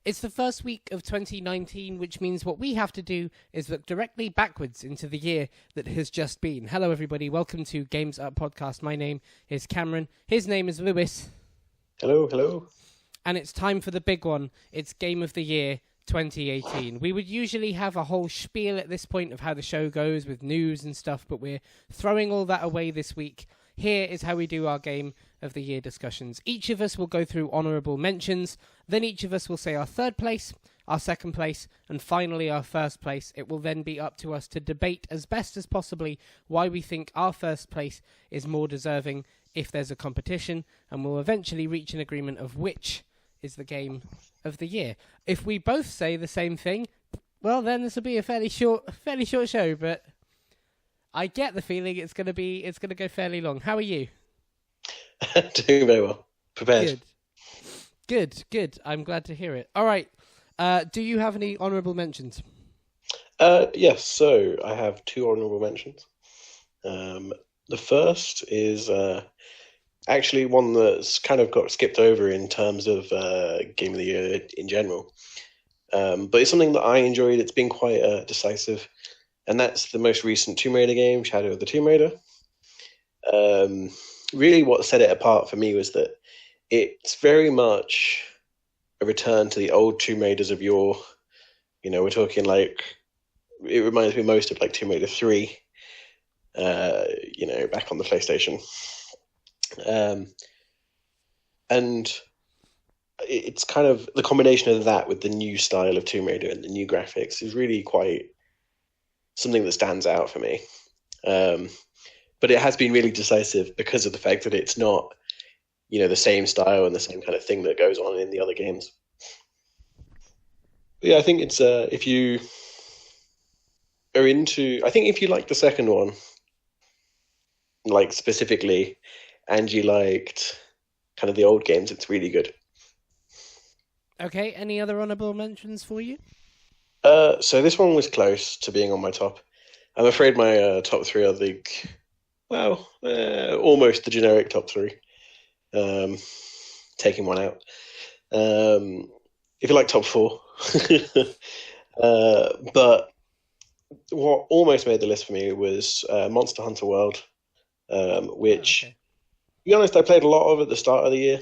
It's the first week of 2019, which means what we have to do is look directly backwards into the year that has just been. Hello, everybody. Welcome to Games Up Podcast. My name is Cameron. His name is Lewis. Hello, hello. And it's time for the big one. It's Game of the Year 2018. We would usually have a whole spiel at this point of how the show goes with news and stuff, but we're throwing all that away this week. Here is how we do our Game of the Year discussions. Each of us will go through honourable mentions, then each of us will say our third place, our second place, and finally our first place. It will then be up to us to debate as best as possibly why we think our first place is more deserving if there's a competition, and we'll eventually reach an agreement of which is the Game of the Year. If we both say the same thing, well, then this will be a fairly short show, but I get the feeling it's going to go fairly long. How are you? Doing very well. Prepared. Good. I'm glad to hear it. All right. Do you have any honourable mentions? Yes, so I have two honourable mentions. The first is actually one that's kind of got skipped over in terms of Game of the Year in general. But it's something that I enjoyed. It's been quite decisive. And that's the most recent Tomb Raider game, Shadow of the Tomb Raider. Really what set it apart for me was that it's very much a return to the old Tomb Raiders of yore. You know, we're talking like, it reminds me most of like Tomb Raider 3, back on the PlayStation. And it's kind of the combination of that with the new style of Tomb Raider and the new graphics is really quite something that stands out for me. But it has been really decisive because of the fact that it's not, the same style and the same kind of thing that goes on in the other games. But yeah, I think it's if you are into, I think if you like the second one, like specifically, and you liked kind of the old games, it's really good. Okay, any other honourable mentions for you? So this one was close to being on my top. I'm afraid my top three are almost the generic top three. Taking one out. If you like top four. But what almost made the list for me was Monster Hunter World, which, to be honest, I played a lot of at the start of the year,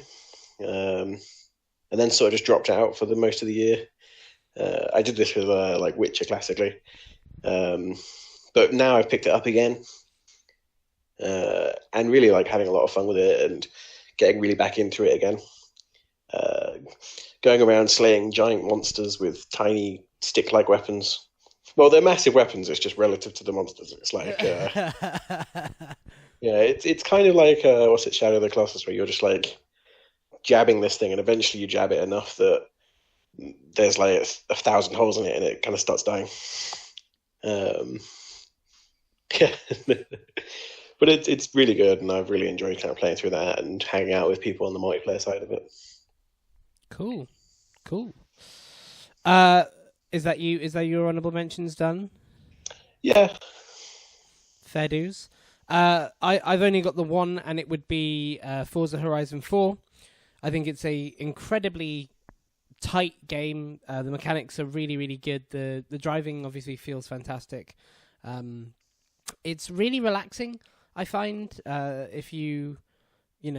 and then sort of just dropped out for the most of the year. I did this with Witcher classically, but now I've picked it up again, and really like having a lot of fun with it and getting really back into it again. Going around slaying giant monsters with tiny stick-like weapons. Well, they're massive weapons. It's just relative to the monsters. It's like, it's kind of like Shadow of the Colossus, where you're just like jabbing this thing, and eventually you jab it enough that there's like 1,000 holes in it, and it kind of starts dying. But it's really good, and I've really enjoyed kind of playing through that and hanging out with people on the multiplayer side of it. Cool. Is that you? Is that your honourable mentions done? Yeah. Fair dues. I've only got the one, and it would be Forza Horizon 4. I think it's a incredibly tight game. The mechanics are really, really good. The driving obviously feels fantastic. It's really relaxing, I find, if you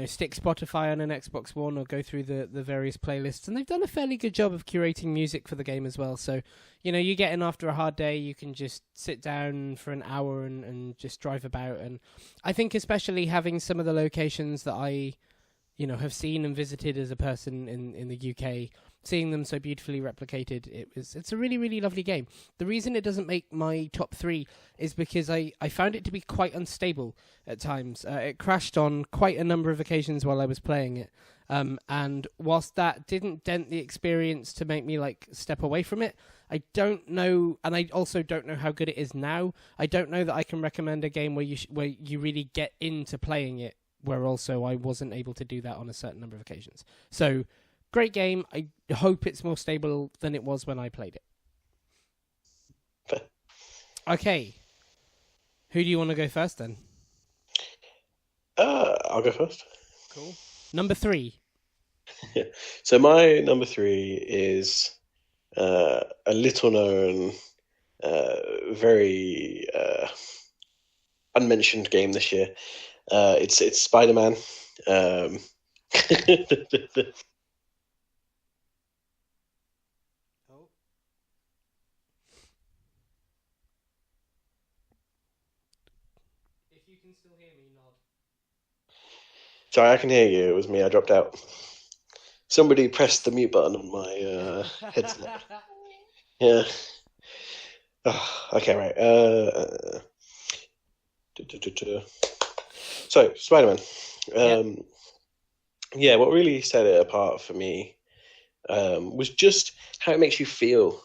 stick Spotify on an Xbox One or go through the various playlists. And they've done a fairly good job of curating music for the game as well. So, you get in after a hard day, you can just sit down for an hour and just drive about. And I think especially having some of the locations that I have seen and visited as a person in the UK, seeing them so beautifully replicated, it's a really, really lovely game. The reason it doesn't make my top three is because I found it to be quite unstable at times. It crashed on quite a number of occasions while I was playing it. And whilst that didn't dent the experience to make me step away from it, I don't know, and I also don't know how good it is now. I don't know that I can recommend a game where you really get into playing it, where also I wasn't able to do that on a certain number of occasions. So, great game. I hope it's more stable than it was when I played it. Okay. Who do you want to go first then? I'll go first. Cool. Number 3. So my number three is a little known, very unmentioned game this year. It's Spider-Man. Um, Oh. If you can still hear me, nod. Sorry, I can hear you. It was me. I dropped out. Somebody pressed the mute button on my headset. Yeah. Oh, okay, right. So, Spider-Man. Yeah. Um, yeah, what really set it apart for me was just how it makes you feel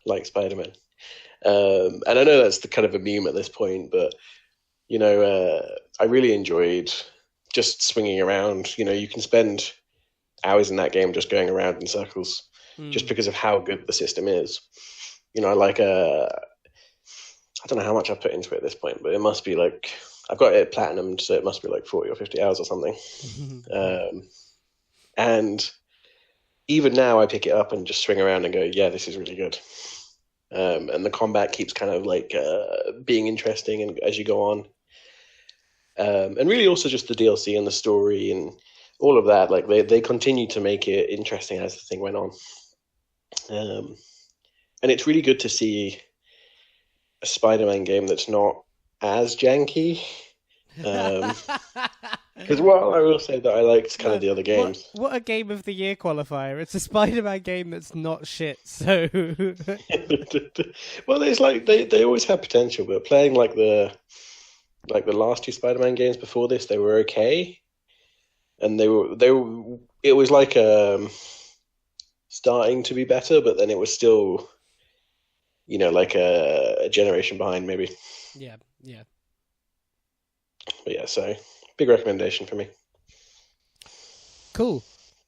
like Spider-Man. And I know that's the kind of a meme at this point, but I really enjoyed just swinging around. You can spend hours in that game just going around in circles, just Mm. because of how good the system is. Like I don't know how much I've put into it at this point, but it must be like I've got it platinumed, so it must be like 40 or 50 hours or something. Um, and even now, I pick it up and just swing around and go, yeah, this is really good. And the combat keeps kind of like being interesting and as you go on. And really also just the DLC and the story and all of that. Like they continue to make it interesting as the thing went on. Um, and it's really good to see a Spider-Man game that's not as janky. Because while I will say that I liked kind of No, the other what games, what a game of the year qualifier! It's a Spider-Man game that's not shit. So well, it's like they always have potential, but playing like the last two Spider-Man games before this, they were okay, and they were it was like starting to be better, but then it was still like a generation behind maybe. yeah, yeah. But yeah, so big recommendation for me. Cool.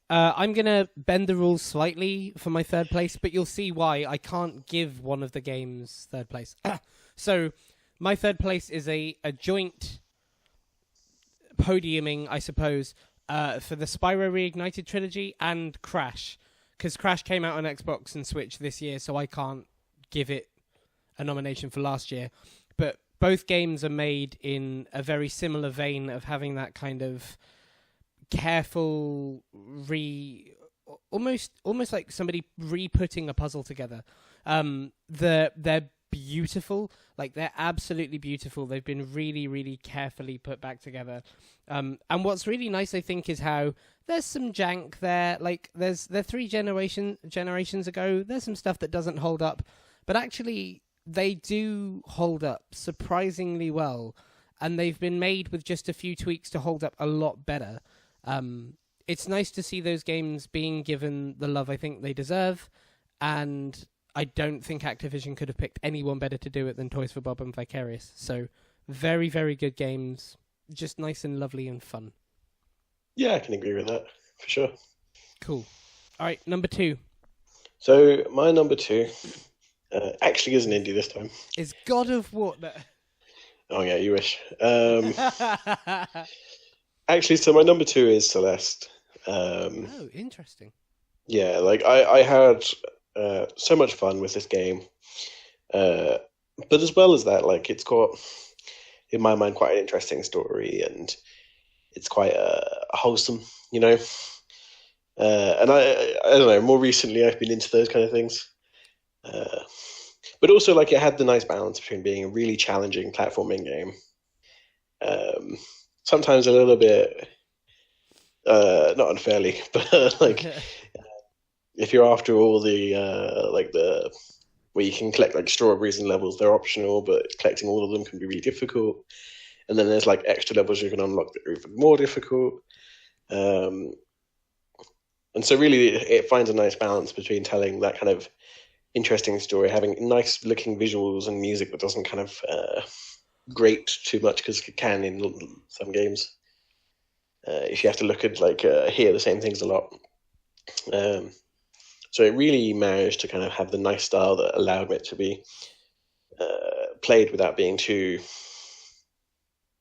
I'm gonna bend the rules slightly for my third place, but you'll see why I can't give one of the games third place. So, my third place is a joint podiuming, I suppose, for the Spyro Reignited trilogy and Crash, because Crash came out on Xbox and Switch this year, so I can't give it a nomination for last year. But both games are made in a very similar vein of having that kind of careful almost like somebody re-putting a puzzle together. They're beautiful, like they're absolutely beautiful. They've been really, really carefully put back together. And what's really nice, I think, is how there's some jank there. Like they're three generations ago. There's some stuff that doesn't hold up, but actually they do hold up surprisingly well, and they've been made with just a few tweaks to hold up a lot better. It's nice to see those games being given the love I think they deserve, and I don't think Activision could have picked anyone better to do it than Toys for Bob and Vicarious. So, very, very good games. Just nice and lovely and fun. Yeah, I can agree with that for sure. Cool. All right, number 2 So my number two actually is an indie this time. is God of War. Oh yeah, you wish. Actually, so my number two is Celeste. Oh, interesting. Yeah, like I had so much fun with this game, uh, but as well as that, like it's got, in my mind, quite an interesting story, and it's quite wholesome, you know. And I don't know. More recently, I've been into those kind of things, uh, but also like it had the nice balance between being a really challenging platforming game, um, sometimes a little bit not unfairly, but like if you're after all the like the where you can collect like strawberries and levels, they're optional, but collecting all of them can be really difficult. And then there's like extra levels you can unlock that are even more difficult. Um, and so really it finds a nice balance between telling that kind of interesting story, having nice looking visuals and music that doesn't kind of grate too much because it can in some games. If you have to look at like hear the same things a lot. Um, so it really managed to kind of have the nice style that allowed it to be played without being too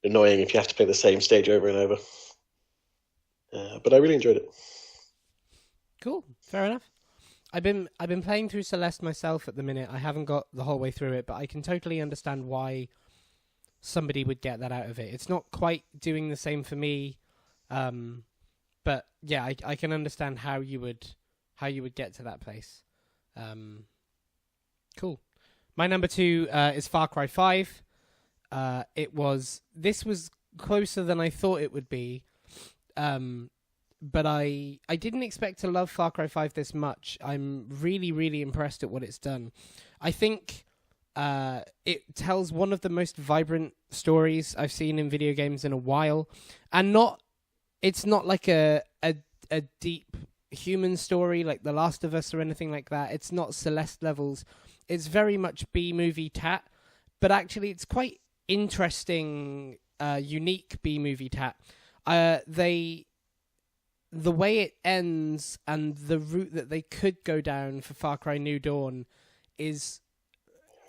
annoying if you have to play the same stage over and over. But I really enjoyed it. Cool. Fair enough. I've been playing through Celeste myself at the minute. I haven't got the whole way through it, but I can totally understand why somebody would get that out of it. It's not quite doing the same for me, but yeah, I can understand how you would get to that place. Cool. My number two is Far Cry 5. This was closer than I thought it would be. But I didn't expect to love Far Cry 5 this much. I'm really, really impressed at what it's done. I think it tells one of the most vibrant stories I've seen in video games in a while. And it's not like a deep human story like The Last of Us or anything like that. It's not Celeste levels. It's very much B-movie tat. But actually, it's quite interesting, unique B-movie tat. The way it ends and the route that they could go down for Far Cry New Dawn is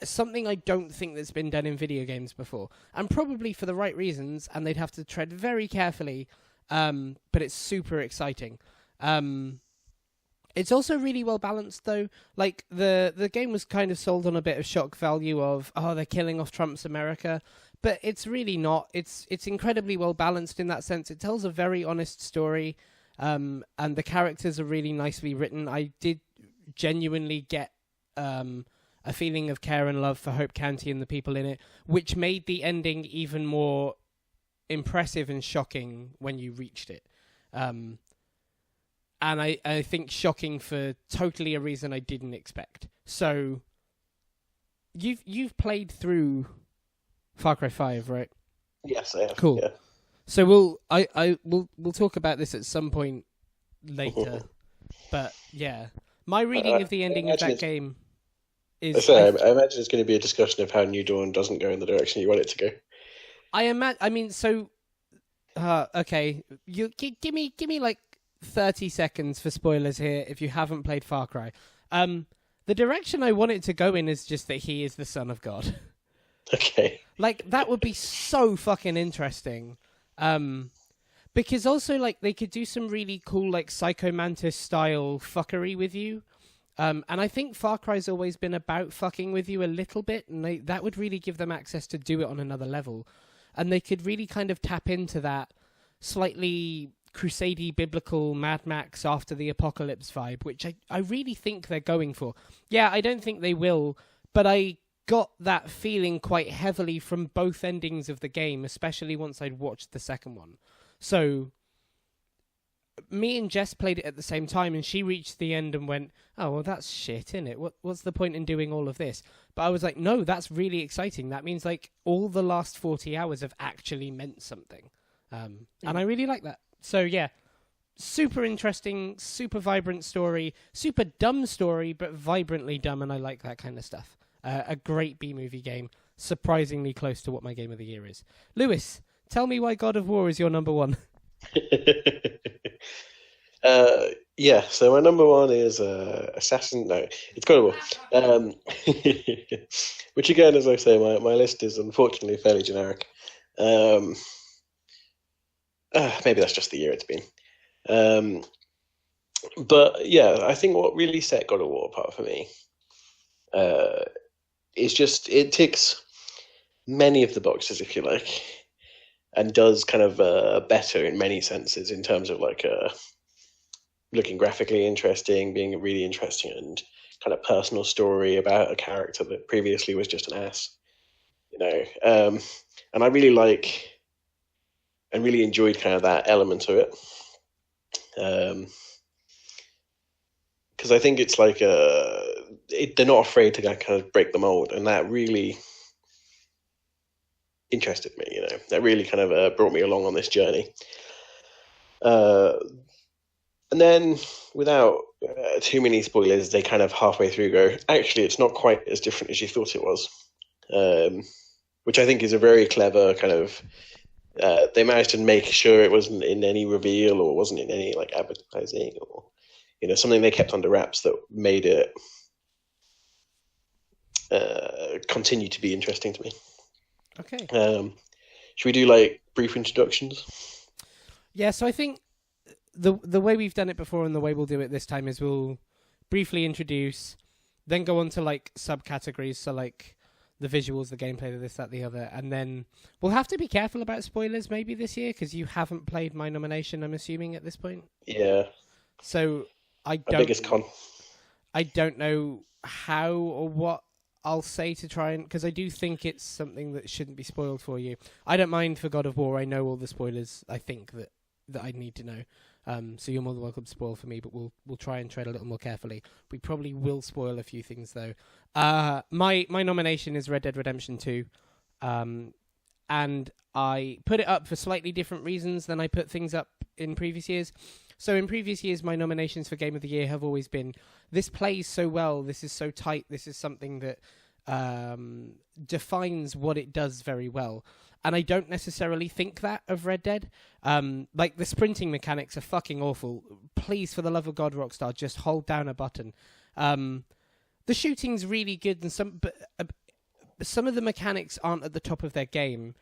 something I don't think that's been done in video games before. And probably for the right reasons, and they'd have to tread very carefully, but it's super exciting. It's also really well balanced, though. Like, the game was kind of sold on a bit of shock value of, they're killing off Trump's America. But it's really not. It's incredibly well balanced in that sense. It tells a very honest story. And the characters are really nicely written. I did genuinely get a feeling of care and love for Hope County and the people in it, which made the ending even more impressive and shocking when you reached it. And I think shocking for totally a reason I didn't expect. So you've played through Far Cry 5, right? Yes, I have. Cool. Yeah. So we'll talk about this at some point later. But yeah, my reading of the ending of that game is. I imagine it's going to be a discussion of how New Dawn doesn't go in the direction you want it to go. Okay, you give me like 30 seconds for spoilers here if you haven't played Far Cry. The direction I want it to go in is just that he is the son of God. Okay. Like, that would be so fucking interesting. Because also, like, they could do some really cool, like, Psycho Mantis style fuckery with you. And I think Far Cry's always been about fucking with you a little bit, and that would really give them access to do it on another level. And they could really kind of tap into that slightly crusade-y, biblical Mad Max after the apocalypse vibe, which I really think they're going for. Yeah, I don't think they will, but I got that feeling quite heavily from both endings of the game, especially once I'd watched the second one. So me and Jess played it at the same time, and she reached the end and went, "Oh, well, that's shit, innit? What's the point in doing all of this?" But I was like, "No, that's really exciting. That means like all the last 40 hours have actually meant something." And I really like that. So yeah, super interesting, super vibrant story, super dumb story, but vibrantly dumb, and I like that kind of stuff. A great B-movie game, surprisingly close to what my game of the year is. Lewis, tell me why God of War is your number one. Yeah, so my number one is Assassin. No, it's God of War. Which again, as I say, my list is unfortunately fairly generic. Maybe that's just the year it's been. But yeah, I think what really set God of War apart for me is just it ticks many of the boxes, if you like, and does kind of better in many senses in terms of like looking graphically interesting, being a really interesting and kind of personal story about a character that previously was just an ass, you know. And I really like and really enjoyed kind of that element to it. Because I think it's like they're not afraid to kind of break the mold, and that really interested me. You know, that really kind of brought me along on this journey. And then, without too many spoilers, they kind of halfway through go, actually, it's not quite as different as you thought it was, which I think is a very clever kind of. They managed to make sure it wasn't in any reveal or wasn't in any like advertising or something they kept under wraps that made it continue to be interesting to me. Okay. Should we do like brief introductions? Yeah, so I think the way we've done it before and the way we'll do it this time is we'll briefly introduce, then go on to like subcategories, so like the visuals, the gameplay, the this, that, the other, and then we'll have to be careful about spoilers maybe this year because you haven't played my nomination, I'm assuming, at this point. Yeah, So my biggest con. I don't know how or what I'll say to try and, because I do think it's something that shouldn't be spoiled for you. I don't mind for God of War. I know all the spoilers. I think that I need to know. So you're more than welcome to spoil for me, but we'll try and tread a little more carefully. We probably will spoil a few things though. My nomination is Red Dead Redemption 2, and I put it up for slightly different reasons than I put things up in previous years. So in previous years, my nominations for Game of the Year have always been, this plays so well, this is so tight, this is something that defines what it does very well. And I don't necessarily think that of Red Dead. Like, the sprinting mechanics are fucking awful. Please, for the love of God, Rockstar, just hold down a button. The shooting's really good, and some of the mechanics aren't at the top of their game.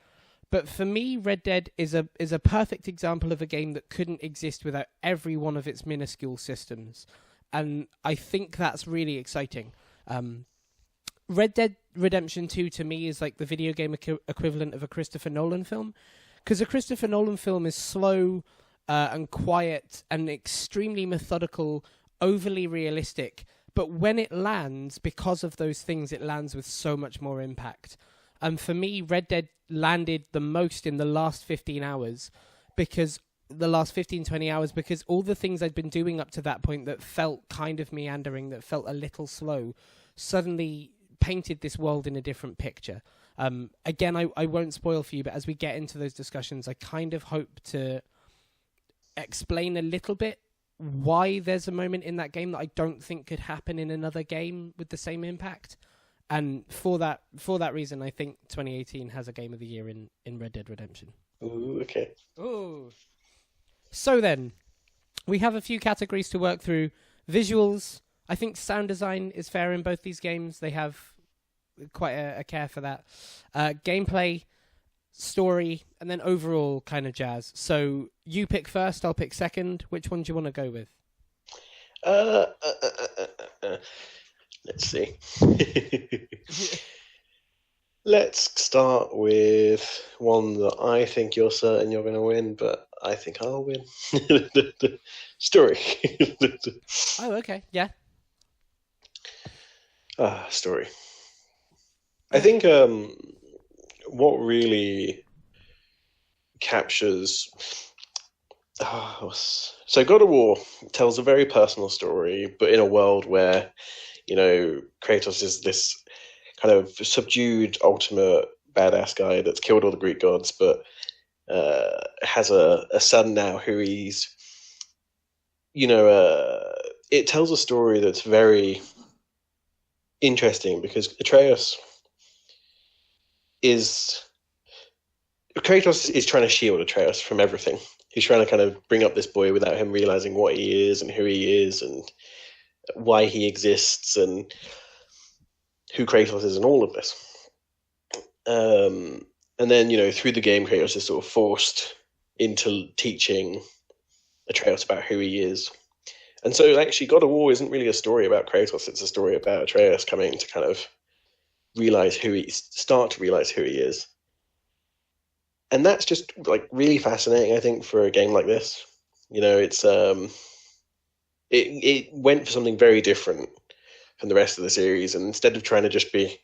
But for me, Red Dead is a perfect example of a game that couldn't exist without every one of its minuscule systems. And I think that's really exciting. Red Dead Redemption 2 to me is like the video game equivalent of a Christopher Nolan film. Because a Christopher Nolan film is slow and quiet and extremely methodical, overly realistic. But when it lands, because of those things, it lands with so much more impact. And for me, Red Dead landed the most in the last 15 hours, because the last 15, 20 hours, because all the things I'd been doing up to that point that felt kind of meandering, that felt a little slow, suddenly painted this world in a different picture. Again, I won't spoil for you, but as we get into those discussions, I kind of hope to explain a little bit why there's a moment in that game that I don't think could happen in another game with the same impact. And for that reason, I think 2018 has a Game of the Year in Red Dead Redemption. Ooh, okay. Ooh. So then, we have a few categories to work through. Visuals. I think sound design is fair in both these games. They have quite a care for that. Gameplay, story, and then overall kind of jazz. So you pick first, I'll pick second. Which one do you want to go with? Let's see. Let's start with one that I think you're certain you're going to win, but I think I'll win. Story. Oh, okay. Yeah. Story. I think what really captures... so God of War tells a very personal story, but in a world where, you know, Kratos is this kind of subdued, ultimate badass guy that's killed all the Greek gods, but has a son now who he's, you know, it tells a story that's very interesting because Kratos is trying to shield Atreus from everything. He's trying to kind of bring up this boy without him realizing what he is and who he is and why he exists and who Kratos is and all of this. And then, you know, through the game, Kratos is sort of forced into teaching Atreus about who he is. And so actually God of War isn't really a story about Kratos, it's a story about Atreus coming to kind of start to realize who he is. And that's just like really fascinating, I think, for a game like this. You know, it's it went for something very different from the rest of the series, and instead of trying to just be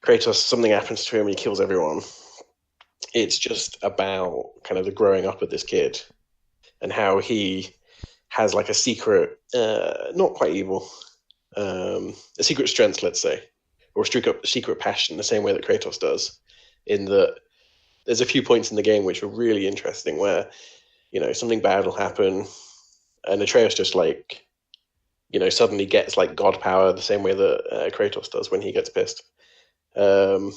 Kratos, something happens to him, he kills everyone. It's just about kind of the growing up of this kid and how he has like a secret, not quite evil, a secret strength, let's say, or a secret passion, the same way that Kratos does. In that, there's a few points in the game which are really interesting where, you know, something bad will happen, and Atreus just like, you know, suddenly gets like god power the same way that Kratos does when he gets pissed. And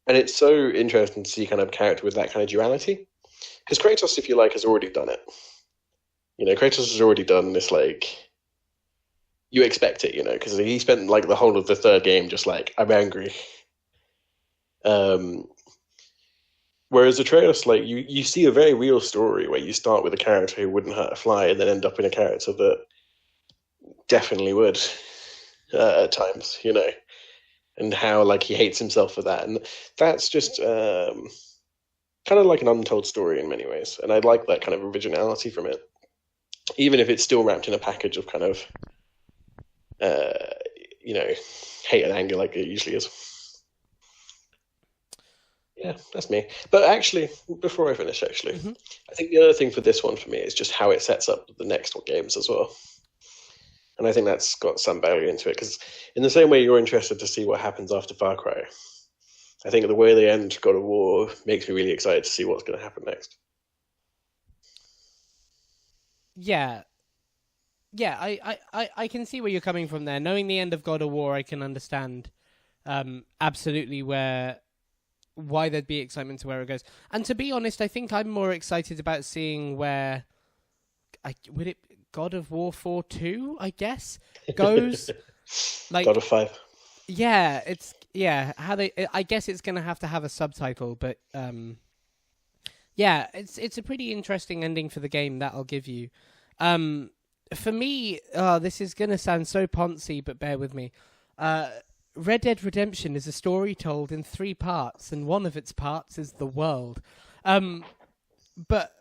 it's so interesting to see kind of a character with that kind of duality. Because Kratos, if you like, has already done it. You know, Kratos has already done this, like, you expect it, you know, because he spent like the whole of the third game just like, I'm angry. Whereas Atreus, like you see a very real story where you start with a character who wouldn't hurt a fly, and then end up in a character that definitely would at times, and how like he hates himself for that, and that's just kind of like an untold story in many ways, and I like that kind of originality from it, even if it's still wrapped in a package of kind of uh, hate and anger like it usually is. Yeah, that's me. But actually, before I finish, Mm-hmm. I think the other thing for this one for me is just how it sets up the next games as well. And I think that's got some value into it, because in the same way you're interested to see what happens after Far Cry, I think the way they end God of War makes me really excited to see what's going to happen next. Yeah, yeah, I can see where you're coming from there. Knowing the end of God of War, I can understand absolutely why there'd be excitement to where it goes. And to be honest, I think I'm more excited about seeing where would it God of War 4 2, I guess, goes. Like God of 5. yeah, how they I guess it's going to have a subtitle, but yeah, it's a pretty interesting ending for the game that I'll give you. For me, this is going to sound so poncy, but bear with me. Red Dead Redemption is a story told in 3 parts, and one of its parts is the world. But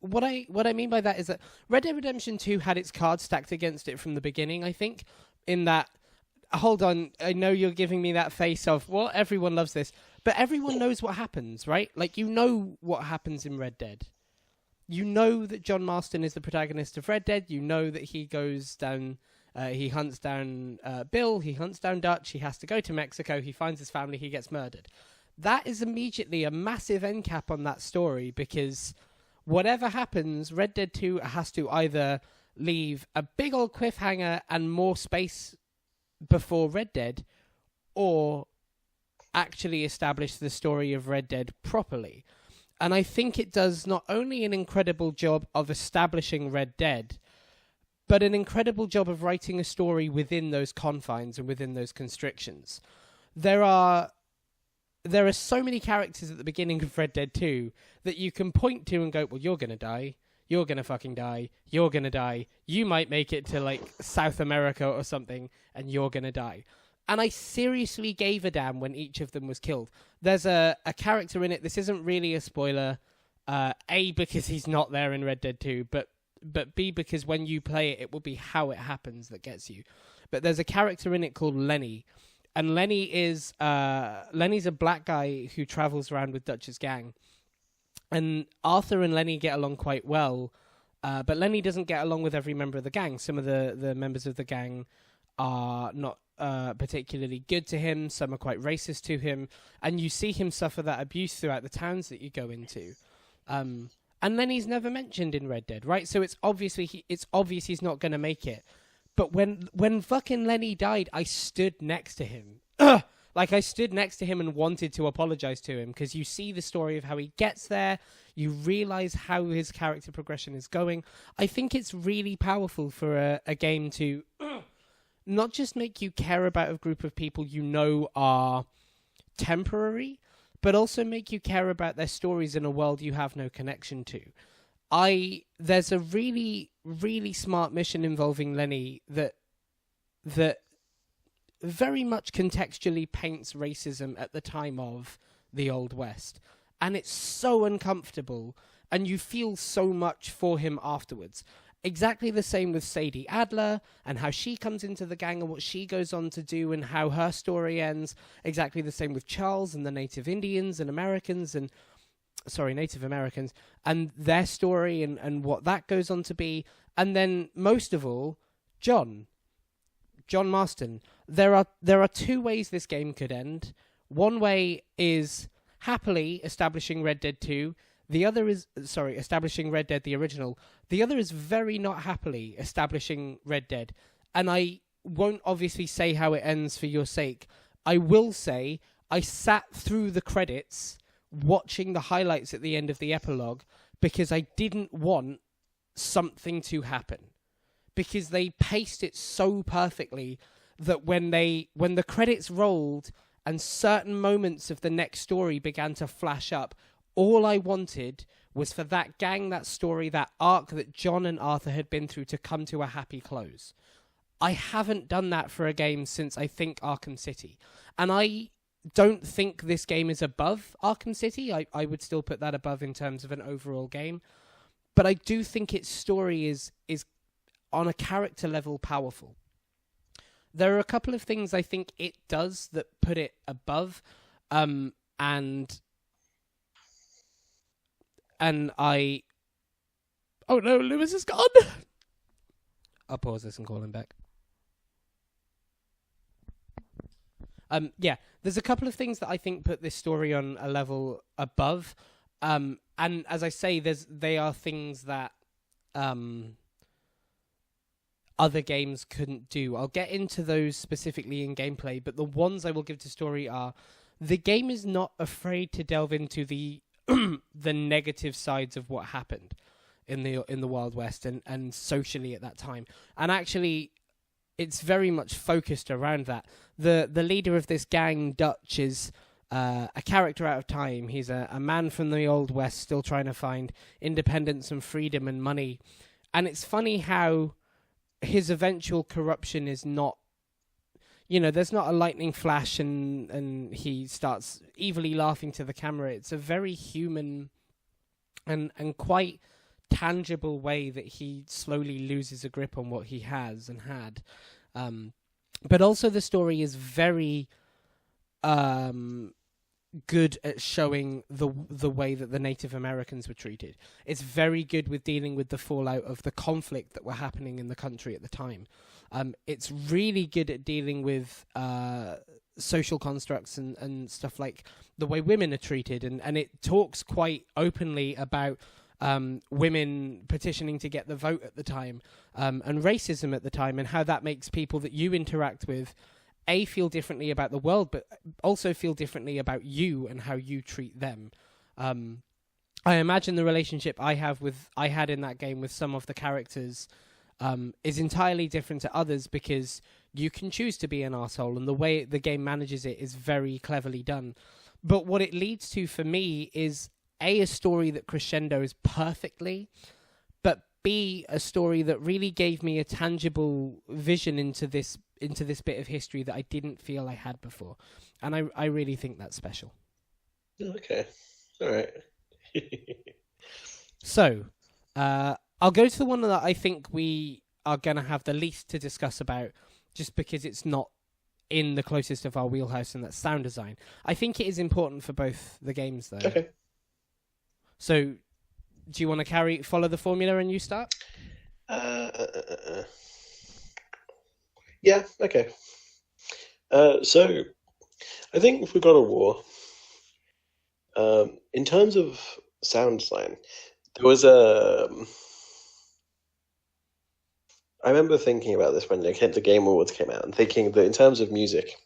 what I mean by that is that Red Dead Redemption 2 had its cards stacked against it from the beginning, I think, in that, hold on, I know you're giving me that face of, well, everyone loves this, but everyone knows what happens, right? Like, you know what happens in Red Dead. You know that John Marston is the protagonist of Red Dead. You know that he goes down, he hunts down Bill, he hunts down Dutch, he has to go to Mexico, he finds his family, he gets murdered. That is immediately a massive end cap on that story, because whatever happens, Red Dead 2 has to either leave a big old cliffhanger and more space before Red Dead, or actually establish the story of Red Dead properly. And I think it does not only an incredible job of establishing Red Dead, but an incredible job of writing a story within those confines and within those constrictions. There are so many characters at the beginning of Red Dead 2 that you can point to and go, well, you're going to die. You're going to fucking die. You're going to die. You might make it to, like, South America or something, and you're going to die. And I seriously gave a damn when each of them was killed. There's a character in it. This isn't really a spoiler. A, because he's not there in Red Dead 2, but B, because when you play it, it will be how it happens that gets you. But there's a character in it called Lenny. And Lenny's a black guy who travels around with Dutch's gang. And Arthur and Lenny get along quite well, but Lenny doesn't get along with every member of the gang. Some of the members of the gang are not particularly good to him. Some are quite racist to him. And you see him suffer that abuse throughout the towns that you go into. And Lenny's never mentioned in Red Dead, right? So it's obvious he's not going to make it. But when fucking Lenny died, I stood next to him. Like, I stood next to him and wanted to apologize to him, because you see the story of how he gets there. You realize how his character progression is going. I think it's really powerful for a game to not just make you care about a group of people you know are temporary, but also make you care about their stories in a world you have no connection to. There's a really, really smart mission involving Lenny that very much contextually paints racism at the time of the Old West. And it's so uncomfortable, and you feel so much for him afterwards. Exactly the same with Sadie Adler, and how she comes into the gang and what she goes on to do and how her story ends. Exactly the same with Charles and the Native Indians and Native Americans, and their story and what that goes on to be. And then, most of all, John Marston. There are 2 ways this game could end. One way is happily establishing Red Dead 2. The other is, establishing Red Dead the original. The other is very not happily establishing Red Dead. And I won't obviously say how it ends for your sake. I will say I sat through the credits watching the highlights at the end of the epilogue because I didn't want something to happen. Because they paced it so perfectly that when the credits rolled and certain moments of the next story began to flash up, all I wanted was for that gang, that story, that arc that John and Arthur had been through to come to a happy close. I haven't done that for a game since, I think, Arkham City. And I don't think this game is above Arkham City. I would still put that above in terms of an overall game. But I do think its story is on a character level powerful. There are a couple of things I think it does that put it above, and I... Oh no, Lewis is gone! I'll pause this and call him back. Yeah, there's a couple of things that I think put this story on a level above. And as I say, they are things that other games couldn't do. I'll get into those specifically in gameplay, but the ones I will give to story are, the game is not afraid to delve into the the negative sides of what happened in the Wild West and socially at that time. And actually, it's very much focused around that. The leader of this gang, Dutch, is a character out of time. He's a man from the Old West still trying to find independence and freedom and money. And it's funny how his eventual corruption is not, there's not a lightning flash and he starts evilly laughing to the camera. It's a very human and quite tangible way that he slowly loses a grip on what he has and had. But also the story is very good at showing the way that the Native Americans were treated. It's very good with dealing with the fallout of the conflict that were happening in the country at the time. It's really good at dealing with social constructs and stuff like the way women are treated, and it talks quite openly about women petitioning to get the vote at the time, and racism at the time, and how that makes people that you interact with feel differently about the world, but also feel differently about you and how you treat them. I imagine the relationship I had in that game with some of the characters is entirely different to others, because you can choose to be an arsehole, and the way the game manages it is very cleverly done. But what it leads to for me is a story that crescendos perfectly, but B, a story that really gave me a tangible vision into this bit of history that I didn't feel I had before. And I really think that's special. Okay. All right. So, I'll go to the one that I think we are going to have the least to discuss about, just because it's not in the closest of our wheelhouse, and that's sound design. I think it is important for both the games, though. Okay. So, do you want to follow the formula and you start? Yeah, okay. So, I think for God of War, in terms of sound design, there was I remember thinking about this when the Game Awards came out, and thinking that in terms of music,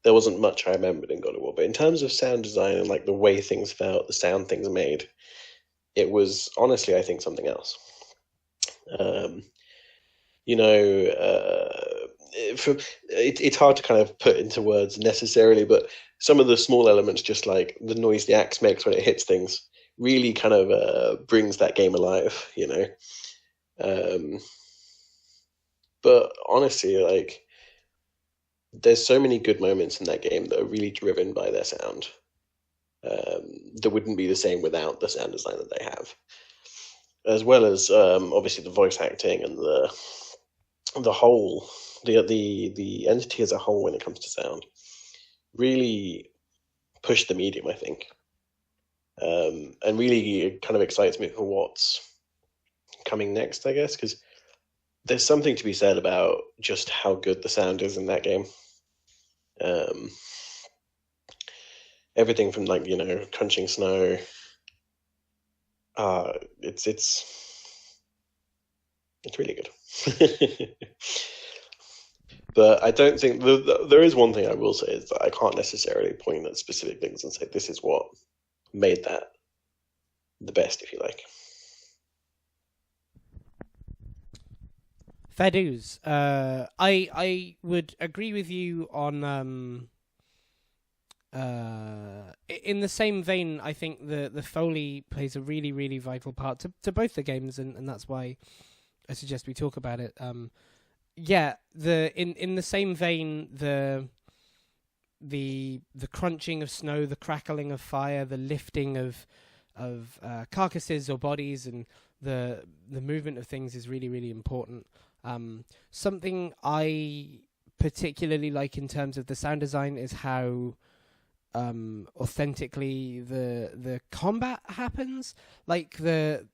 there wasn't much I remembered in God of War. But in terms of sound design and like the way things felt, the sound things made, it was honestly, I think, something else. It's hard to kind of put into words necessarily, but some of the small elements, just like the noise the axe makes when it hits things, really kind of brings that game alive, But honestly, like, there's so many good moments in that game that are really driven by their sound. That wouldn't be the same without the sound design that they have, as well as obviously the voice acting and the whole, the entity as a whole when it comes to sound, really pushed the medium, I think, and really kind of excites me for what's coming next, I guess, because there's something to be said about just how good the sound is in that game. Everything from, like, crunching snow. It's really good. But I don't think there is one thing I will say, is that I can't necessarily point at specific things and say this is what made that the best, if you like. Fair dues. I would agree with you on in the same vein, I think the Foley plays a really, really vital part to both the games, and that's why I suggest we talk about it. Yeah, in the same vein, the crunching of snow, the crackling of fire, the lifting of carcasses or bodies, and the movement of things is really, really important. Something I particularly like in terms of the sound design is how authentically the combat happens. Like the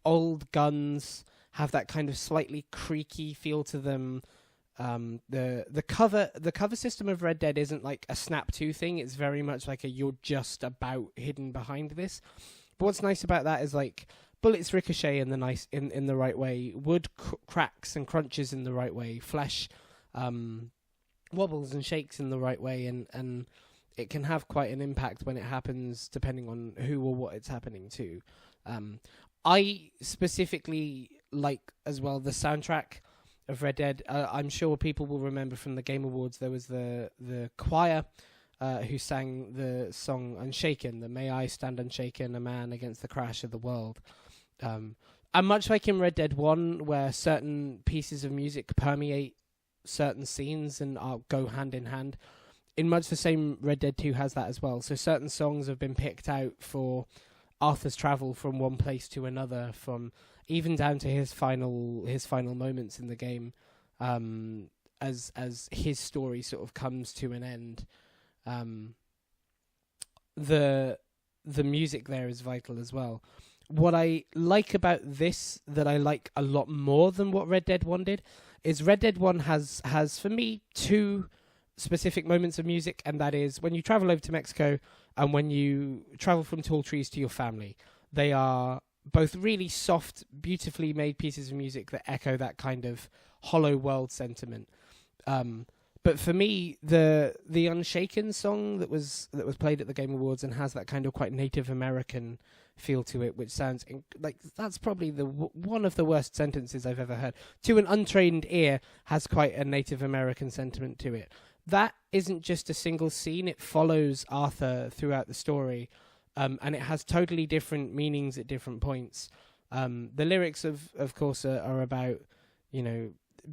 old guns have that kind of slightly creaky feel to them. The cover system of Red Dead isn't like a snap to thing. It's very much like a you're just about hidden behind this. But what's nice about that is like bullets ricochet in the right way, wood cracks and crunches in the right way, flesh wobbles and shakes in the right way, and it can have quite an impact when it happens, depending on who or what it's happening to. I specifically like as well the soundtrack of Red Dead. I'm sure people will remember from the Game Awards there was the choir who sang the song Unshaken, the May I Stand Unshaken, a man against the crash of the world. And much like in Red Dead 1, where certain pieces of music permeate certain scenes and go hand in hand, in much the same, Red Dead 2 has that as well. So certain songs have been picked out for Arthur's travel from one place to another, from even down to his final moments in the game, as his story sort of comes to an end. The music there is vital as well. What I like about this, that I like a lot more than what Red Dead 1 did, is Red Dead 1 has for me two specific moments of music, and that is when you travel over to Mexico and when you travel from tall trees to your family. They are both really soft, beautifully made pieces of music that echo that kind of hollow world sentiment. But for me, the Unshaken song that was played at the Game Awards and has that kind of quite Native American feel to it, which sounds like that's probably one of the worst sentences I've ever heard. To an untrained ear, has quite a Native American sentiment to it. That isn't just a single scene; it follows Arthur throughout the story, and it has totally different meanings at different points. The lyrics, of course, are about,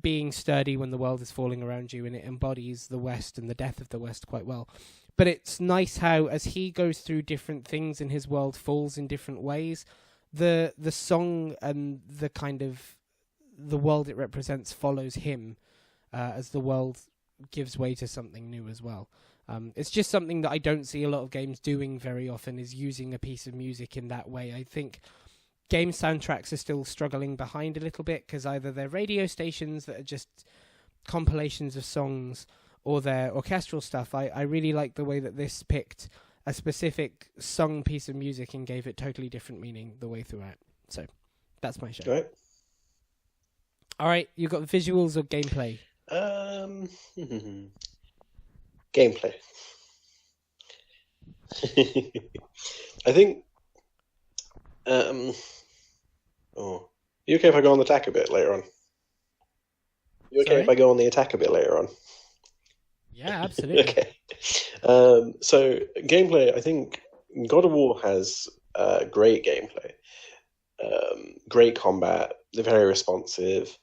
being sturdy when the world is falling around you, and it embodies the West and the death of the West quite well. But it's nice how, as he goes through different things and his world falls in different ways, the song and the kind of the world it represents follows him as the world gives way to something new as well. It's just something that I don't see a lot of games doing very often, is using a piece of music in that way. I think game soundtracks are still struggling behind a little bit because either they're radio stations that are just compilations of songs or they're orchestral stuff. I really like the way that this picked a specific sung piece of music and gave it totally different meaning the way throughout. So that's my show. Right. All right, you got visuals or gameplay? Gameplay. I think. You okay if I go on the attack a bit later on? You okay Sorry? if I go on the attack a bit later on? Yeah, absolutely. Okay. So gameplay, I think God of War has great gameplay, great combat. They're very responsive,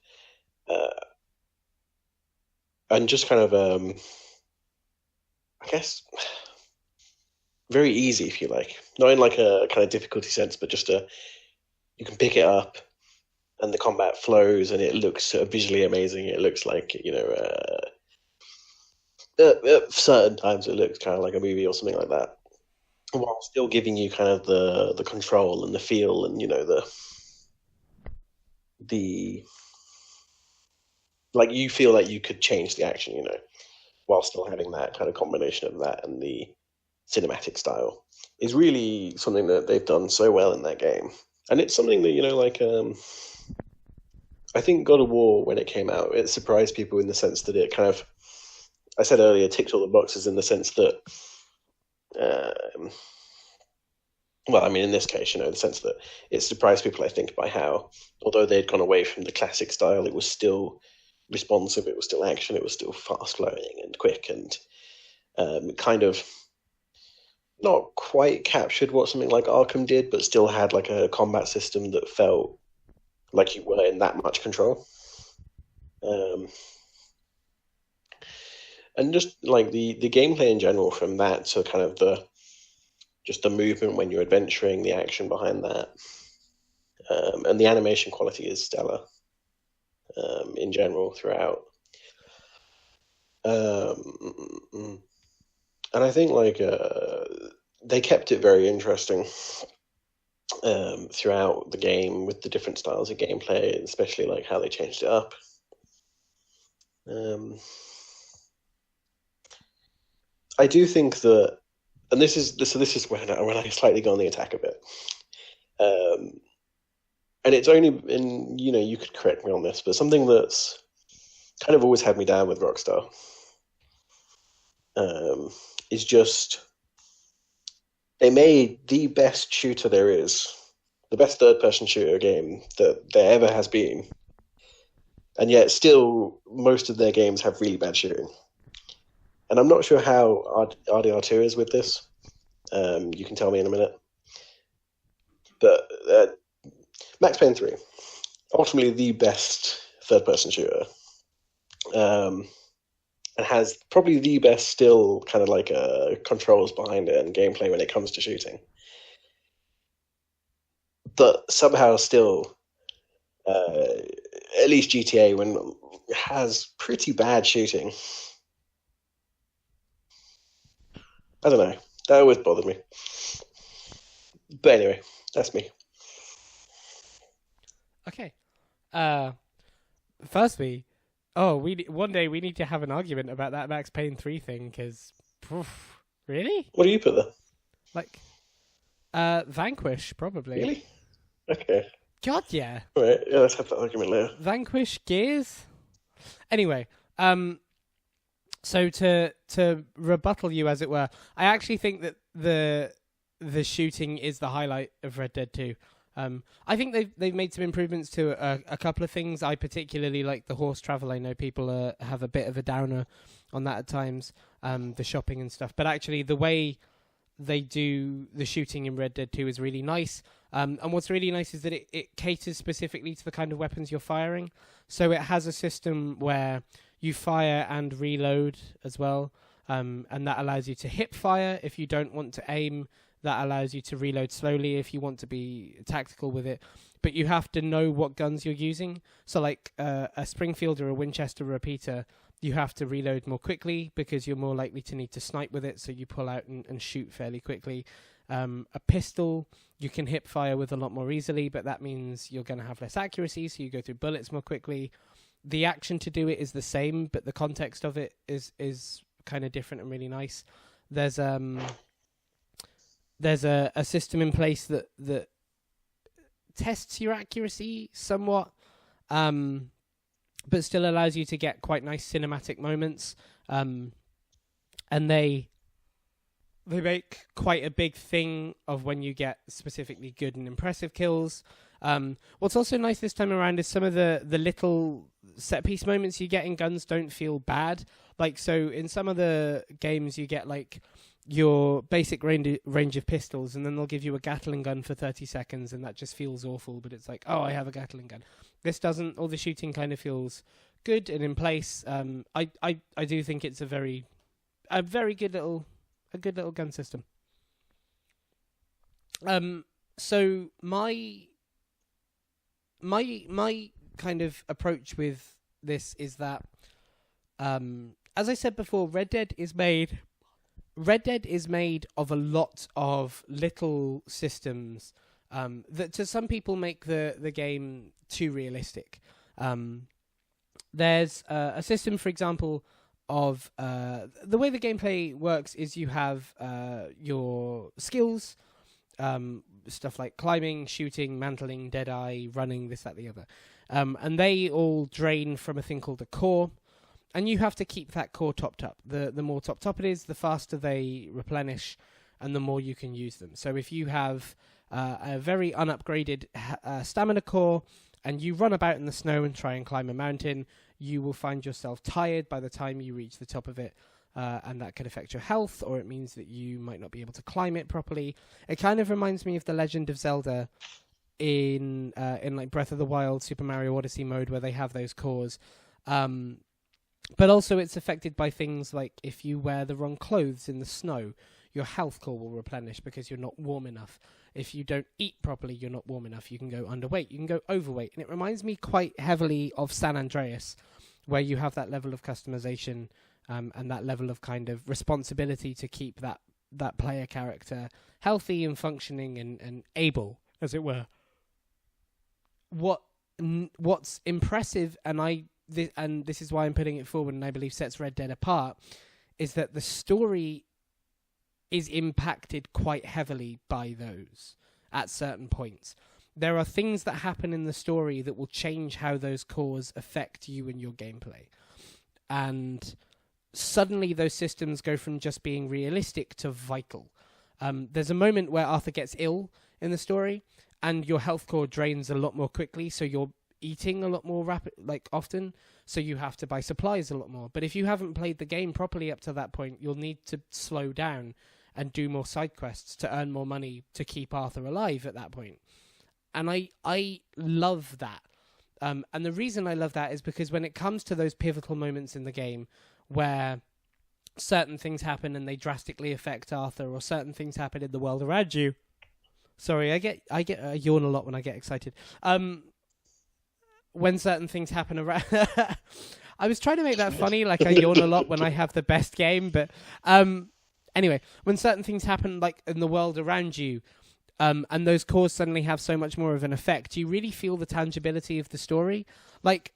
and just kind of, I guess, very easy if you like. Not in like a kind of difficulty sense, but just you can pick it up, and the combat flows, and it looks visually amazing. It looks like certain times it looks kind of like a movie or something like that, while still giving you kind of the control and the feel and the like you feel like you could change the action, while still having that kind of combination of that and the cinematic style is really something that they've done so well in that game. And it's something that I think God of War, when it came out, it surprised people in the sense that it kind of, I said earlier, ticked all the boxes in the sense that, well, I mean, in this case, the sense that it surprised people, I think, by how, although they'd gone away from the classic style, it was still responsive, it was still action, it was still fast flowing and quick and kind of not quite captured what something like Arkham did, but still had like a combat system that felt like you were in that much control. Um, and just like the gameplay in general from that to kind of the movement when you're adventuring, the action behind that, and the animation quality is stellar in general throughout. Um, and I think like they kept it very interesting throughout the game with the different styles of gameplay, especially like how they changed it up. I do think that, and this is when I slightly go on the attack a bit. Um, and it's only in you could correct me on this, but something that's kind of always had me down with Rockstar um, is just they made the best shooter there is, the best third-person shooter game that there ever has been, and yet still most of their games have really bad shooting. And I'm not sure how RDR2 is with this. You can tell me in a minute. But Max Payne 3, ultimately the best third-person shooter, and has probably the best still kind of like controls behind it and gameplay when it comes to shooting. But somehow still, at least GTA has pretty bad shooting. I don't know. That always bothered me. But anyway, that's me. Okay. Firstly, one day we need to have an argument about that Max Payne 3 thing, because, really? What do you put there? Like, Vanquish, probably. Really? Okay. God, yeah. All right. Yeah, let's have that argument later. Vanquish, Gears? Anyway, so to rebuttal you, as it were, I actually think that the shooting is the highlight of Red Dead 2. I think they've made some improvements to a couple of things. I particularly like the horse travel. I know people have a bit of a downer on that at times, the shopping and stuff. But actually, the way they do the shooting in Red Dead 2 is really nice. And what's really nice is that it caters specifically to the kind of weapons you're firing. So it has a system where you fire and reload as well. And that allows you to hip fire if you don't want to aim. That allows you to reload slowly if you want to be tactical with it. But you have to know what guns you're using. So like a Springfield or a Winchester repeater, you have to reload more quickly because you're more likely to need to snipe with it. So you pull out and shoot fairly quickly. A pistol, you can hip fire with a lot more easily, but that means you're going to have less accuracy, so you go through bullets more quickly. The action to do it is the same, but the context of it is kind of different and really nice. There's a system in place that tests your accuracy somewhat, but still allows you to get quite nice cinematic moments. And they make quite a big thing of when you get specifically good and impressive kills. What's also nice this time around is some of the little set piece moments you get in guns don't feel bad. Like, so in some of the games you get like your basic range of pistols, and then they'll give you a Gatling gun for 30 seconds, and that just feels awful, but it's like, oh, I have a Gatling gun. This doesn't. All the shooting kind of feels good and in place. I do think it's a very good little gun system. So my kind of approach with this is that, as I said before, Red Dead is made of a lot of little systems that to some people make the game too realistic. There's a system, for example, of the way the gameplay works is you have your skills, stuff like climbing, shooting, mantling, deadeye, running, this, that, the other. And they all drain from a thing called a core. And you have to keep that core topped up. The more topped up it is, the faster they replenish, and the more you can use them. So if you have a very unupgraded stamina core, and you run about in the snow and try and climb a mountain, you will find yourself tired by the time you reach the top of it. and that could affect your health, or it means that you might not be able to climb it properly. It kind of reminds me of The Legend of Zelda in like Breath of the Wild, Super Mario Odyssey mode, where they have those cores. But also it's affected by things like if you wear the wrong clothes in the snow, your health core will replenish because you're not warm enough. If you don't eat properly, you're not warm enough. You can go underweight, you can go overweight. And it reminds me quite heavily of San Andreas, where you have that level of customization and that level of kind of responsibility to keep that player character healthy and functioning and able, as it were. What's impressive, and this is why I'm putting it forward, and I believe sets Red Dead apart, is that the story is impacted quite heavily by those at certain points. There are things that happen in the story that will change how those cores affect you and your gameplay. And suddenly those systems go from just being realistic to vital. There's a moment where Arthur gets ill in the story, and your health core drains a lot more quickly, so you're eating a lot more often, so you have to buy supplies a lot more. But if you haven't played the game properly up to that point, you'll need to slow down and do more side quests to earn more money to keep Arthur alive at that point. And I love that. And the reason I love that is because when it comes to those pivotal moments in the game where certain things happen and they drastically affect Arthur, or certain things happen in the world around you. Sorry, I yawn a lot when I get excited. When certain things happen around... I was trying to make that funny, like I yawn a lot when I have the best game, but... Anyway, when certain things happen like in the world around you, and those cores suddenly have so much more of an effect, you really feel the tangibility of the story. Like,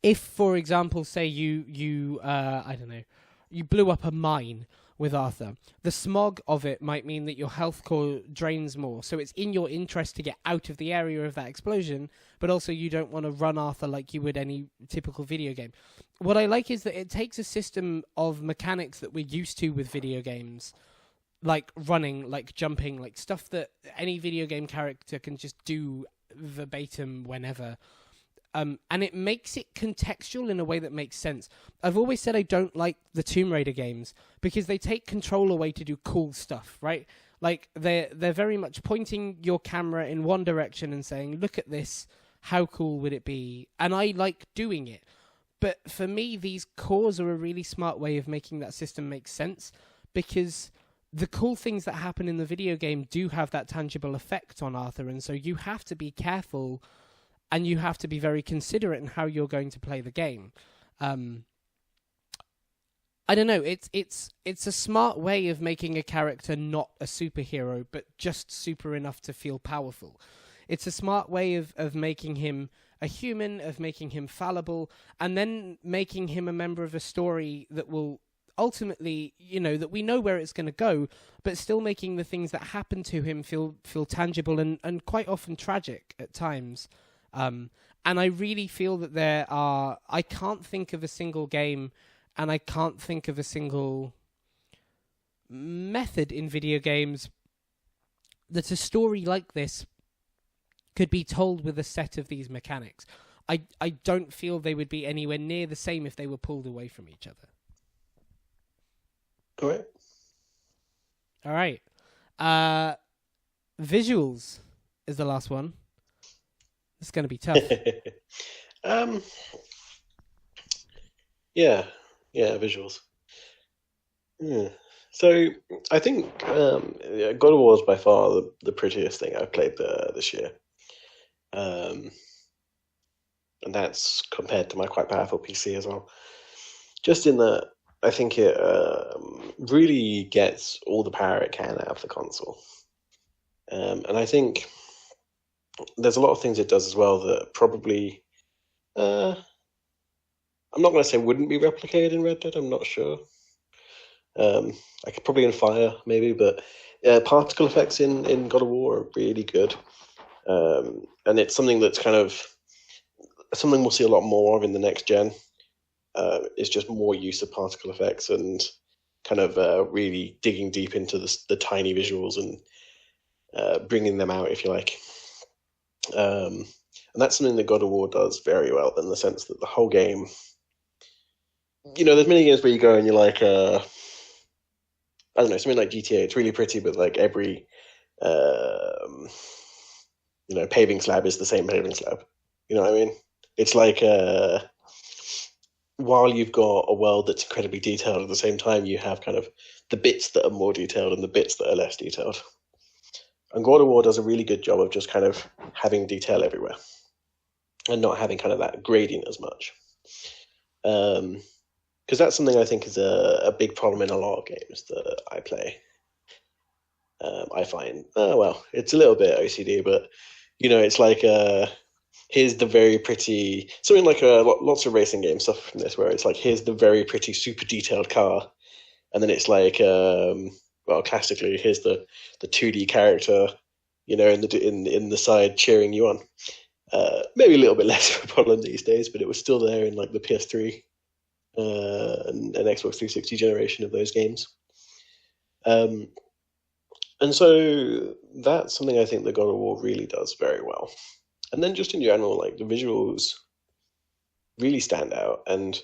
if, for example, say you I don't know, you blew up a mine with Arthur, the smog of it might mean that your health core drains more. So it's in your interest to get out of the area of that explosion, but also you don't want to run Arthur like you would any typical video game. What I like is that it takes a system of mechanics that we're used to with video games, like running, like jumping, like stuff that any video game character can just do verbatim whenever. And it makes it contextual in a way that makes sense. I've always said I don't like the Tomb Raider games because they take control away to do cool stuff, right? Like they're very much pointing your camera in one direction and saying, look at this, how cool would it be? And I like doing it. But for me, these cores are a really smart way of making that system make sense, because the cool things that happen in the video game do have that tangible effect on Arthur, and so you have to be careful and you have to be very considerate in how you're going to play the game. I don't know. It's a smart way of making a character not a superhero, but just super enough to feel powerful. It's a smart way of making him a human, of making him fallible, and then making him a member of a story that will ultimately, that we know where it's going to go, but still making the things that happen to him feel tangible and quite often tragic at times. And I really feel that I can't think of a single game, and I can't think of a single method in video games that a story like this could be told with a set of these mechanics. I don't feel they would be anywhere near the same if they were pulled away from each other. Correct. All right. Visuals is the last one. It's going to be tough. Yeah, visuals. Yeah. So I think God of War is by far the prettiest thing I've played this year, and that's compared to my quite powerful PC as well. Just in that, I think it really gets all the power it can out of the console, and I think there's a lot of things it does as well that probably, I'm not going to say wouldn't be replicated in Red Dead. I'm not sure. I could probably in Fire maybe, but particle effects in God of War are really good, and it's something that's kind of something we'll see a lot more of in the next gen. Is just more use of particle effects and kind of really digging deep into the tiny visuals and bringing them out, if you like. And that's something that God of War does very well, in the sense that the whole game there's many games where you go and you're like, I don't know, something like GTA. It's really pretty, but like every, um, paving slab is the same paving slab. You know what I mean? It's like, while you've got a world that's incredibly detailed, at the same time you have kind of the bits that are more detailed and the bits that are less detailed. And God of War does a really good job of just kind of having detail everywhere and not having kind of that gradient as much. Because that's something I think is a big problem in a lot of games that I play. I find, it's a little bit OCD, but it's like here's the very pretty something like lots of racing game stuff from this, where it's like here's the very pretty, super detailed car, and then it's like, classically here's the 2D character, in the side cheering you on. Maybe a little bit less of a problem these days, but it was still there in like the PS3 and Xbox 360 generation of those games. And so that's something I think that God of War really does very well. And then just in general, like the visuals really stand out. And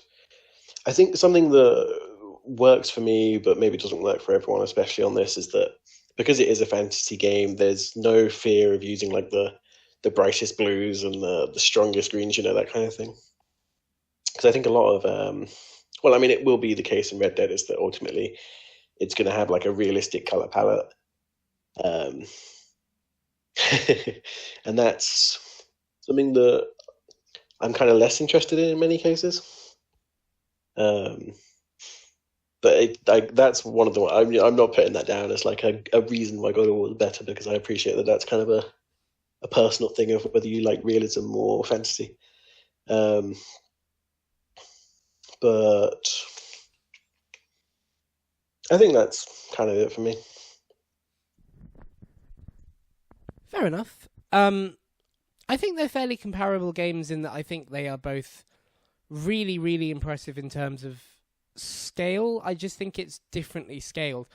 I think something that works for me, but maybe doesn't work for everyone, especially on this, is that because it is a fantasy game, there's no fear of using like the brightest blues and the strongest greens, that kind of thing. Because I think a lot of, it will be the case in Red Dead, is that ultimately it's going to have like a realistic color palette. And that's something that I'm kind of less interested in many cases. But that's one of the. I'm not putting that down as like a reason why God of War is better, because I appreciate that that's kind of a personal thing of whether you like realism or fantasy. But I think that's kind of it for me. Fair enough. I think they're fairly comparable games in that I think they are both really, really impressive in terms of scale. I just think it's differently scaled.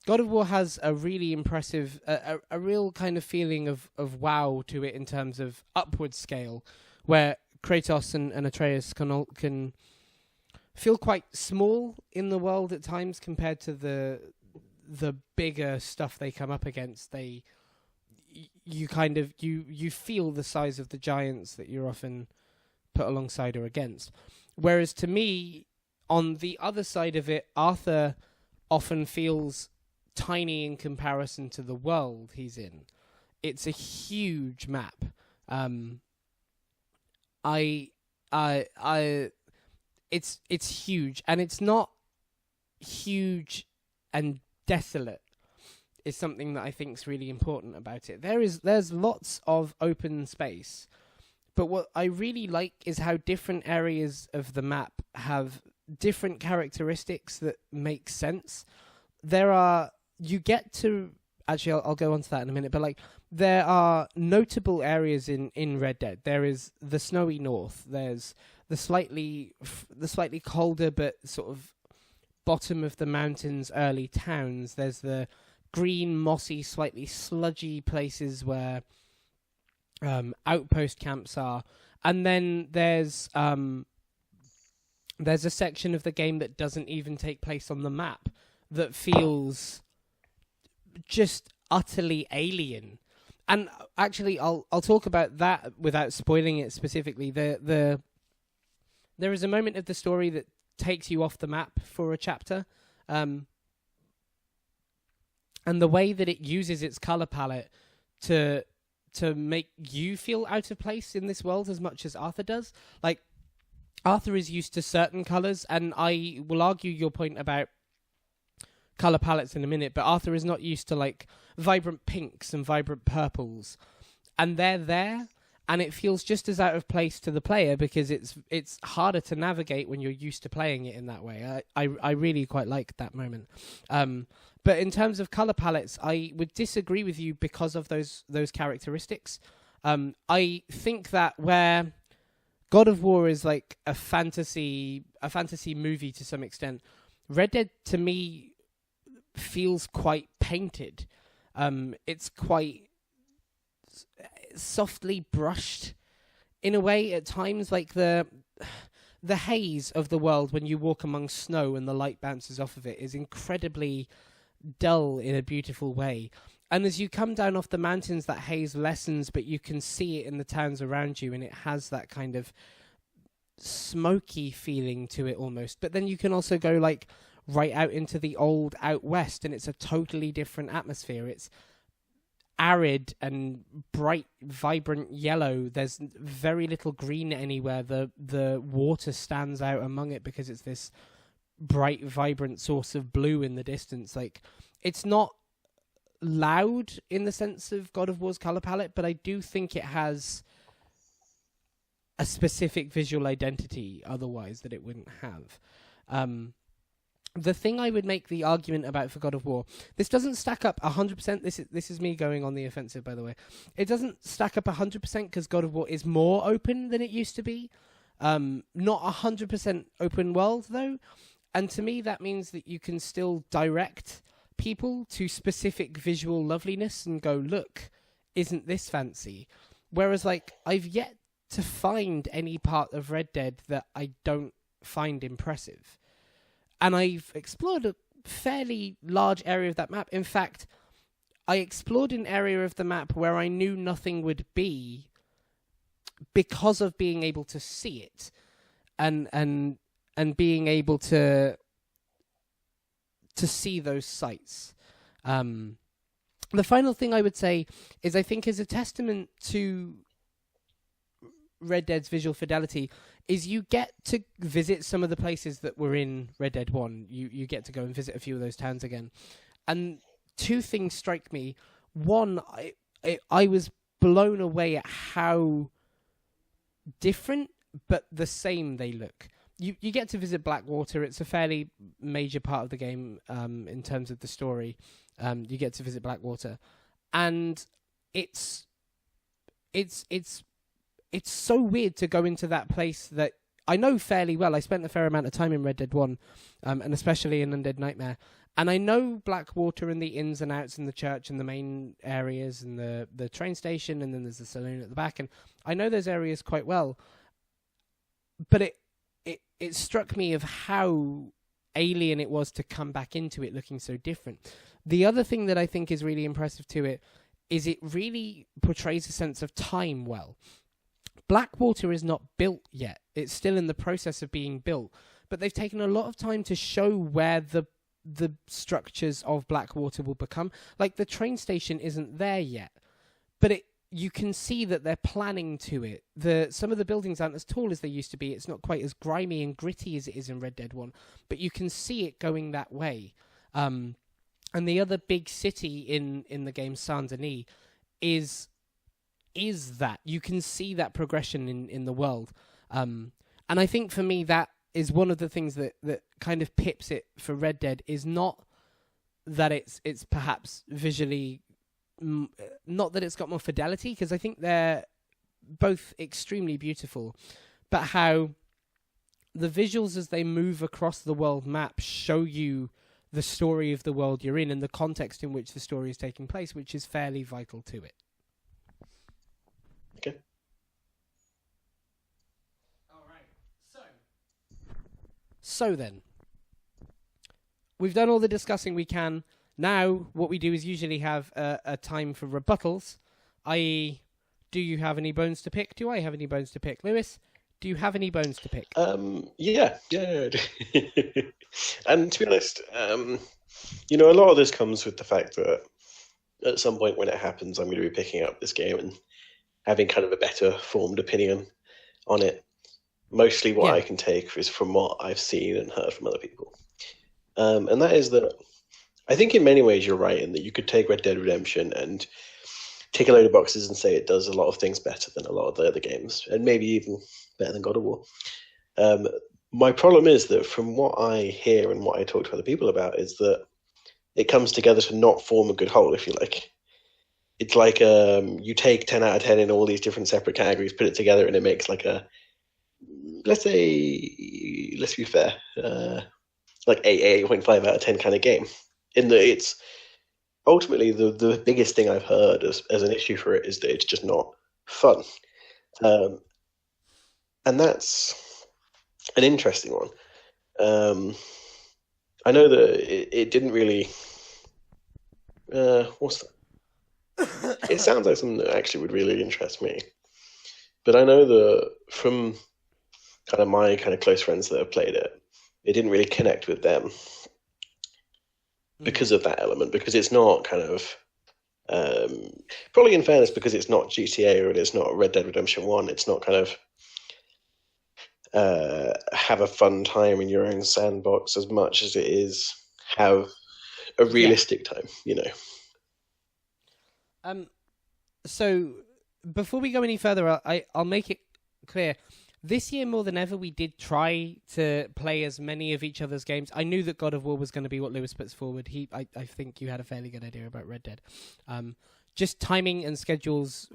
God of War has a really impressive, a real kind of feeling of wow to it in terms of upward scale, where Kratos and Atreus can feel quite small in the world at times compared to the bigger stuff they come up against. You feel the size of the giants that you're often put alongside or against. Whereas to me, on the other side of it, Arthur often feels tiny in comparison to the world he's in. It's a huge map. It's huge, and it's not huge and desolate. Is something that I think is really important about it. There's lots of open space, but what I really like is how different areas of the map have different characteristics that make sense. You get to actually I'll go on to that in a minute, but like there are notable areas in Red Dead. There is the snowy north. There's the slightly colder but sort of bottom of the mountains early towns. There's the green, mossy, slightly sludgy places where outpost camps are, and then there's a section of the game that doesn't even take place on the map that feels just utterly alien. And actually, I'll talk about that without spoiling it specifically. There is a moment of the story that takes you off the map for a chapter. And the way that it uses its color palette to make you feel out of place in this world as much as Arthur does. Like, Arthur is used to certain colors, and I will argue your point about color palettes in a minute, but Arthur is not used to like vibrant pinks and vibrant purples. And they're there, and it feels just as out of place to the player because it's harder to navigate when you're used to playing it in that way. I really quite like that moment. But in terms of color palettes, I would disagree with you because of those characteristics. I think that where God of War is like a fantasy movie to some extent, Red Dead to me feels quite painted. It's quite softly brushed in a way at times. Like the the haze of the world when you walk among snow and the light bounces off of it is incredibly dull in a beautiful way. And as you come down off the mountains, that haze lessens, but you can see it in the towns around you, and it has that kind of smoky feeling to it almost. But then you can also go like right out into the old out west, and it's a totally different atmosphere. It's arid and bright, vibrant yellow. There's very little green anywhere. The water stands out among it because it's this bright, vibrant source of blue in the distance. Like, it's not loud in the sense of God of War's color palette, but I do think it has a specific visual identity otherwise that it wouldn't have. The thing I would make the argument about for God of War, this doesn't stack up 100%. This is me going on the offensive, by the way. It doesn't stack up 100% because God of War is more open than it used to be. Not 100% open world, though. And to me, that means that you can still direct people to specific visual loveliness and go, look, isn't this fancy? Whereas, like, I've yet to find any part of Red Dead that I don't find impressive. And I've explored a fairly large area of that map. In fact, I explored an area of the map where I knew nothing would be because of being able to see it and being able to see those sights. The final thing I would say is I think is a testament to Red Dead's visual fidelity is you get to visit some of the places that were in Red Dead 1. You get to go and visit a few of those towns again. And two things strike me. One, I was blown away at how different but the same they look. You get to visit Blackwater. It's a fairly major part of the game in terms of the story. You get to visit Blackwater. And it's so weird to go into that place that I know fairly well. I spent a fair amount of time in Red Dead 1, and especially in Undead Nightmare. And I know Blackwater and the ins and outs and the church and the main areas and the train station, and then there's the saloon at the back. And I know those areas quite well. But it struck me of how alien it was to come back into it looking so different. The other thing that I think is really impressive to it is it really portrays a sense of time well. Blackwater is not built yet. It's still in the process of being built. But they've taken a lot of time to show where the structures of Blackwater will become. Like, the train station isn't there yet. But you can see that they're planning to it. Some of the buildings aren't as tall as they used to be. It's not quite as grimy and gritty as it is in Red Dead 1. But you can see it going that way. And the other big city in the game, Saint-Denis, is that you can see that progression in the world, and I think for me that is one of the things that kind of pips it for Red Dead, is not that it's perhaps visually, not that it's got more fidelity, because I think they're both extremely beautiful, but how the visuals as they move across the world map show you the story of the world you're in and the context in which the story is taking place, which is fairly vital to it. Okay. All right. So then, we've done all the discussing we can. Now, what we do is usually have a time for rebuttals, i.e., do you have any bones to pick? Do I have any bones to pick? Lewis, do you have any bones to pick? Yeah. And to be honest, a lot of this comes with the fact that at some point when it happens, I'm going to be picking up this game and having kind of a better formed opinion on it. Mostly what I can take is from what I've seen and heard from other people. And that is that I think in many ways you're right in that you could take Red Dead Redemption and tick a load of boxes and say it does a lot of things better than a lot of the other games, and maybe even better than God of War. My problem is that from what I hear and what I talk to other people about is that it comes together to not form a good whole, if you like. It's like you take 10 out of 10 in all these different separate categories, put it together, and it makes like let's be fair, like 8.5 out of 10 kind of game. In that it's ultimately the biggest thing I've heard as an issue for it is that it's just not fun. And that's an interesting one. I know that it didn't really. What's that? It sounds like something that actually would really interest me. But I know that from kind of my kind of close friends that have played it, it didn't really connect with them because of that element. Because it's not kind of probably in fairness, because it's not GTA or it's not Red Dead Redemption 1. It's not kind of have a fun time in your own sandbox as much as it is have a realistic time, you know. So before we go any further, I'll make it clear. This year, more than ever, we did try to play as many of each other's games. I knew that God of War was going to be what Lewis puts forward. I think you had a fairly good idea about Red Dead. Just timing and schedules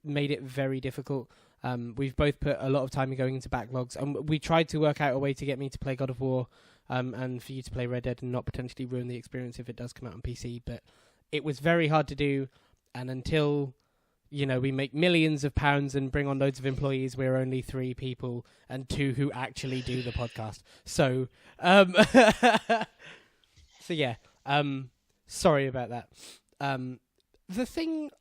made it very difficult. We've both put a lot of time going into backlogs, and we tried to work out a way to get me to play God of War and for you to play Red Dead and not potentially ruin the experience if it does come out on PC. But it was very hard to do, and until we make millions of pounds and bring on loads of employees, we're only 3 people and 2 who actually do the podcast. So, so yeah, sorry about that. The thing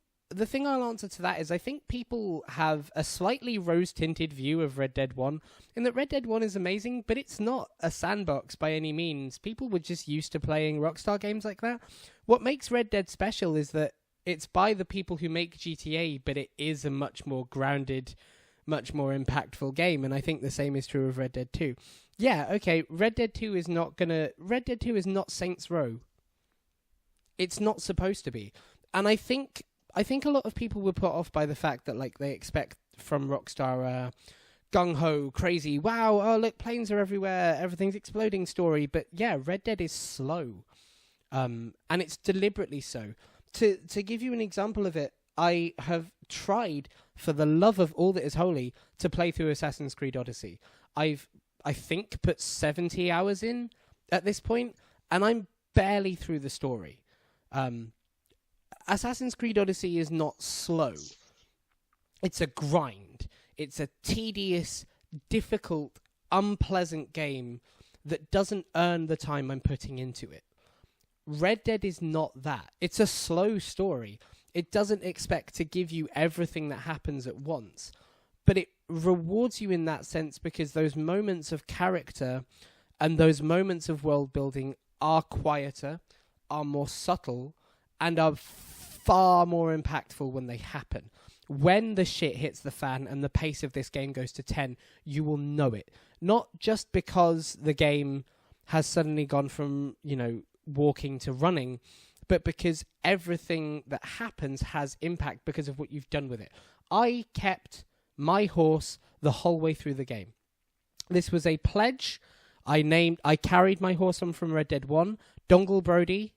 I'll answer to that is I think people have a slightly rose-tinted view of Red Dead 1, in that Red Dead 1 is amazing, but it's not a sandbox by any means. People were just used to playing Rockstar games like that. What makes Red Dead special is that it's by the people who make GTA, but it is a much more grounded, much more impactful game, and I think the same is true of Red Dead 2. Yeah, okay, Red Dead 2 is not Saints Row. It's not supposed to be. And I think a lot of people were put off by the fact that they expect from Rockstar gung-ho, crazy, wow, oh look, planes are everywhere, everything's exploding story, but yeah, Red Dead is slow. And it's deliberately so. To give you an example of it, I have tried, for the love of all that is holy, to play through Assassin's Creed Odyssey. I think, put 70 hours in at this point, and I'm barely through the story. Assassin's Creed Odyssey is not slow. It's a grind. It's a tedious, difficult, unpleasant game that doesn't earn the time I'm putting into it. Red Dead is not that. It's a slow story. It doesn't expect to give you everything that happens at once, but it rewards you in that sense because those moments of character and those moments of world building are quieter, are more subtle, and are far more impactful when they happen. When the shit hits the fan and the pace of this game goes to 10, you will know it. Not just because the game has suddenly gone from, walking to running, but because everything that happens has impact because of what you've done with it. I kept my horse the whole way through the game. This was a pledge. I carried my horse on from Red Dead 1, Dongle Brody,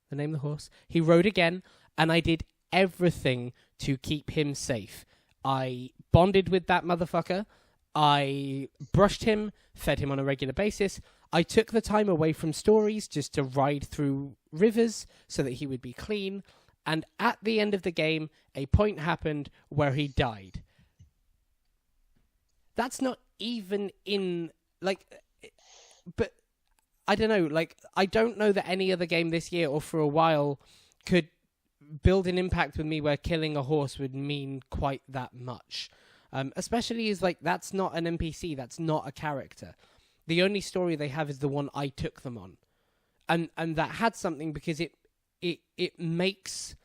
the name of the horse. He rode again, and I did everything to keep him safe. I bonded with that motherfucker. I brushed him, fed him on a regular basis. I took the time away from stories just to ride through rivers so that he would be clean. And at the end of the game, a point happened where he died. That's not even in, but I don't know, I don't know that any other game this year or for a while could build an impact with me where killing a horse would mean quite that much. Especially as, that's not an NPC, that's not a character. The only story they have is the one I took them on. And that had something because it makes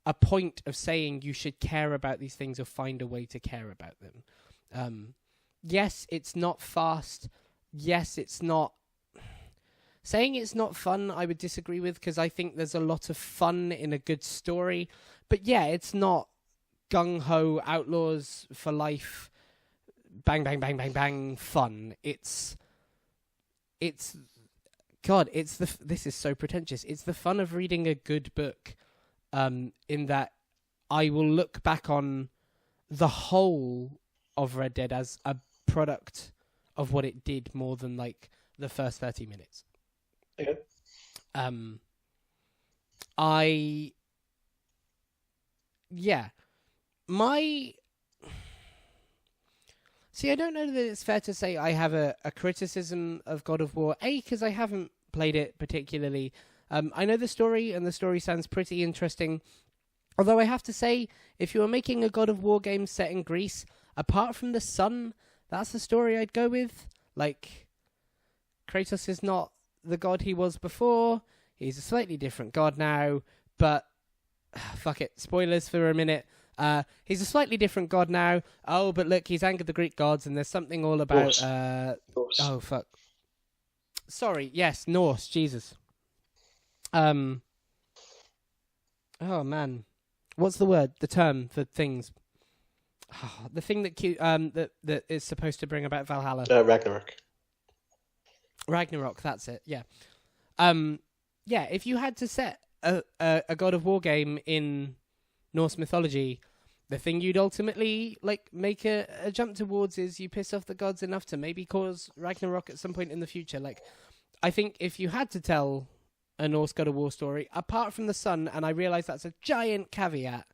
a point of saying you should care about these things or find a way to care about them. Yes, it's not fast. Yes, it's not... Saying it's not fun, I would disagree with, because I think there's a lot of fun in a good story. But yeah, it's not gung-ho, outlaws for life, bang, bang, bang, bang, bang, fun. This is so pretentious. It's the fun of reading a good book, in that I will look back on the whole of Red Dead as a product of what it did more than the first 30 minutes. Okay. See, I don't know that it's fair to say I have a criticism of God of War. A, because I haven't played it particularly. I know the story, and the story sounds pretty interesting. Although I have to say, if you were making a God of War game set in Greece, apart from the sun, that's the story I'd go with. Like, Kratos is not the god he was before. He's a slightly different god now, but fuck it, spoilers for a minute. He's a slightly different god now. Oh, but look, he's angered the Greek gods, and there's something all about... Norse. Oh, fuck. Sorry, yes, Norse, Jesus. Oh, man. What's the word? The term for things? The thing that is supposed to bring about Valhalla. Ragnarok. Ragnarok, that's it, yeah. Yeah, if you had to set a God of War game in Norse mythology, the thing you'd ultimately make a jump towards is you piss off the gods enough to maybe cause Ragnarok at some point in the future. Like, I think if you had to tell a Norse God of War story, apart from the sun, and I realise that's a giant caveat,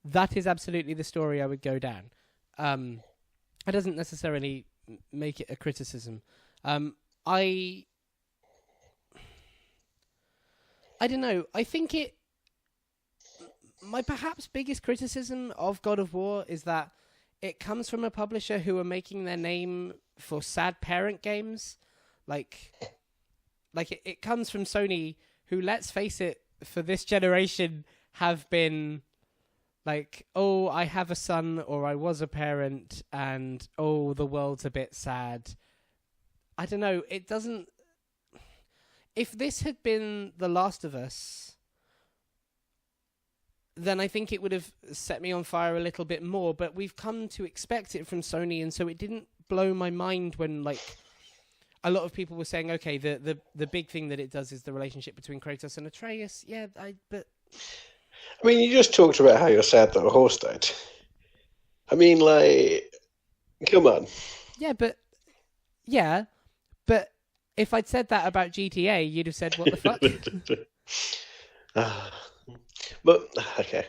that is absolutely the story I would go down. It doesn't necessarily make it a criticism. I don't know. I think my perhaps biggest criticism of God of War is that it comes from a publisher who are making their name for sad parent games. Like it comes from Sony, who, let's face it, for this generation have been like, oh, I have a son, or I was a parent, and oh, the world's a bit sad. I don't know. It doesn't... If this had been The Last of Us, then I think it would have set me on fire a little bit more, but we've come to expect it from Sony, and so it didn't blow my mind when, a lot of people were saying, okay, the big thing that it does is the relationship between Kratos and Atreus. Yeah, but... I mean, you just talked about how you're sad that a horse died. I mean, come on. Yeah, but if I'd said that about GTA, you'd have said, what the fuck? But, okay.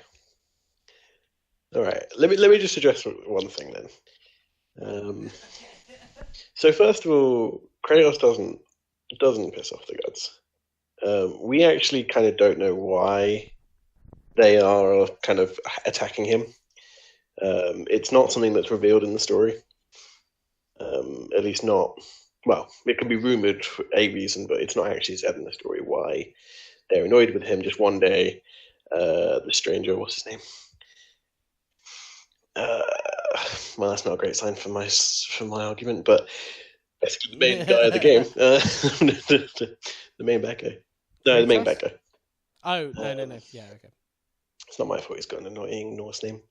All right. Let me just address one thing then. So first of all, Kratos doesn't piss off the gods. We actually kind of don't know why they are kind of attacking him. It's not something that's revealed in the story. At least not... Well, it can be rumoured for a reason, but it's not actually said in the story why they're annoyed with him. Just one day, the stranger, what's his name? Well, that's not a great sign for my argument, but basically the main guy of the game, the main bad guy. No, the main bad guy. Oh, no. Yeah, okay. It's not my fault he's got an annoying Norse name.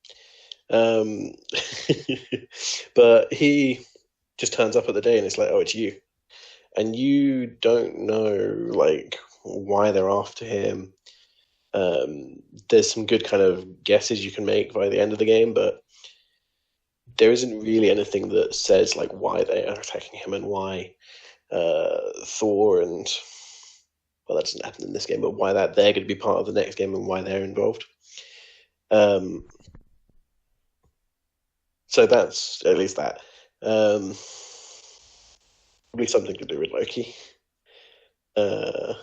But he just turns up at the day and it's like, oh, it's you. And you don't know, why they're after him. There's some good kind of guesses you can make by the end of the game, but there isn't really anything that says, why they are attacking him and why Thor and... Well, that doesn't happen in this game, but why they're going to be part of the next game and why they're involved. So that's at least that. Probably something to do with Loki. Though.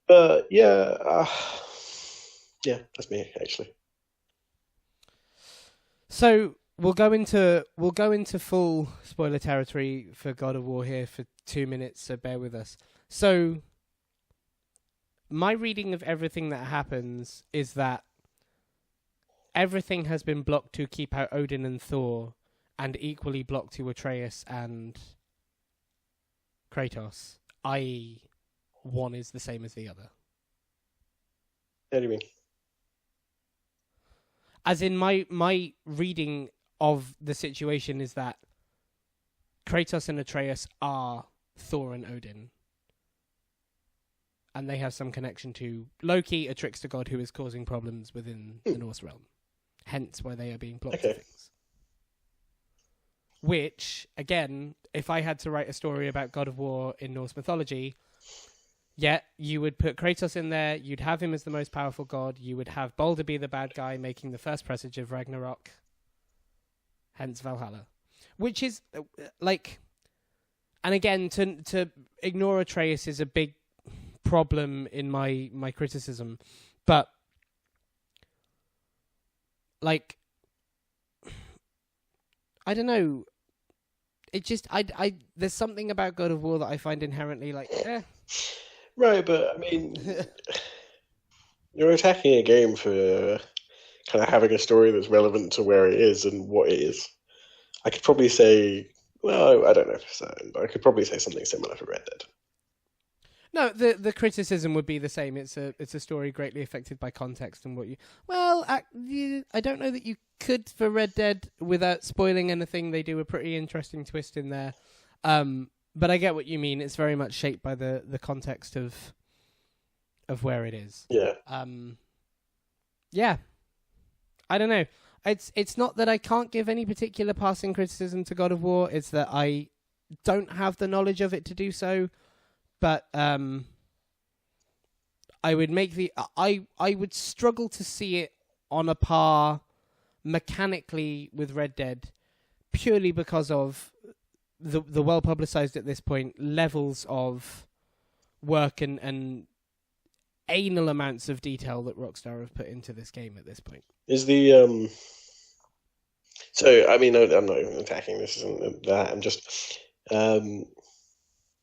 But yeah, that's me actually. So we'll go into full spoiler territory for God of War here for 2 minutes, so bear with us. So my reading of everything that happens is that everything has been blocked to keep out Odin and Thor, and equally blocked to Atreus and Kratos, i.e. one is the same as the other. What do you mean? As in, my reading of the situation is that Kratos and Atreus are Thor and Odin. And they have some connection to Loki, a trickster god who is causing problems within the Norse realm. Hence why they are being blocked to things. Which, again, if I had to write a story about God of War in Norse mythology, yeah, you would put Kratos in there, you'd have him as the most powerful god, you would have Balder be the bad guy making the first presage of Ragnarok. hence Valhalla, which is like, and again, to ignore Atreus is a big problem in my criticism, but like, I don't know. It just I there's something about God of War that I find inherently like Right, but I mean, you're attacking a game for kind of having a story that's relevant to where it is and what it is. I could probably say, well, I don't know for certain, but I could probably say something similar for Red Dead. No, the criticism would be the same. It's a story greatly affected by context and what you. Well, I don't know that you could for Red Dead without spoiling anything. They do a pretty interesting twist in there, but I get what you mean. It's very much shaped by the context of where it is. Yeah. Yeah. I don't know. It's not that I can't give any particular passing criticism to God of War. It's that I don't have the knowledge of it to do so. But I would make I would struggle to see it on a par mechanically with Red Dead, purely because of the well publicized at this point levels of work and anal amounts of detail that Rockstar have put into this game at this point. Is the so I mean I'm not even attacking this, isn't that? I'm just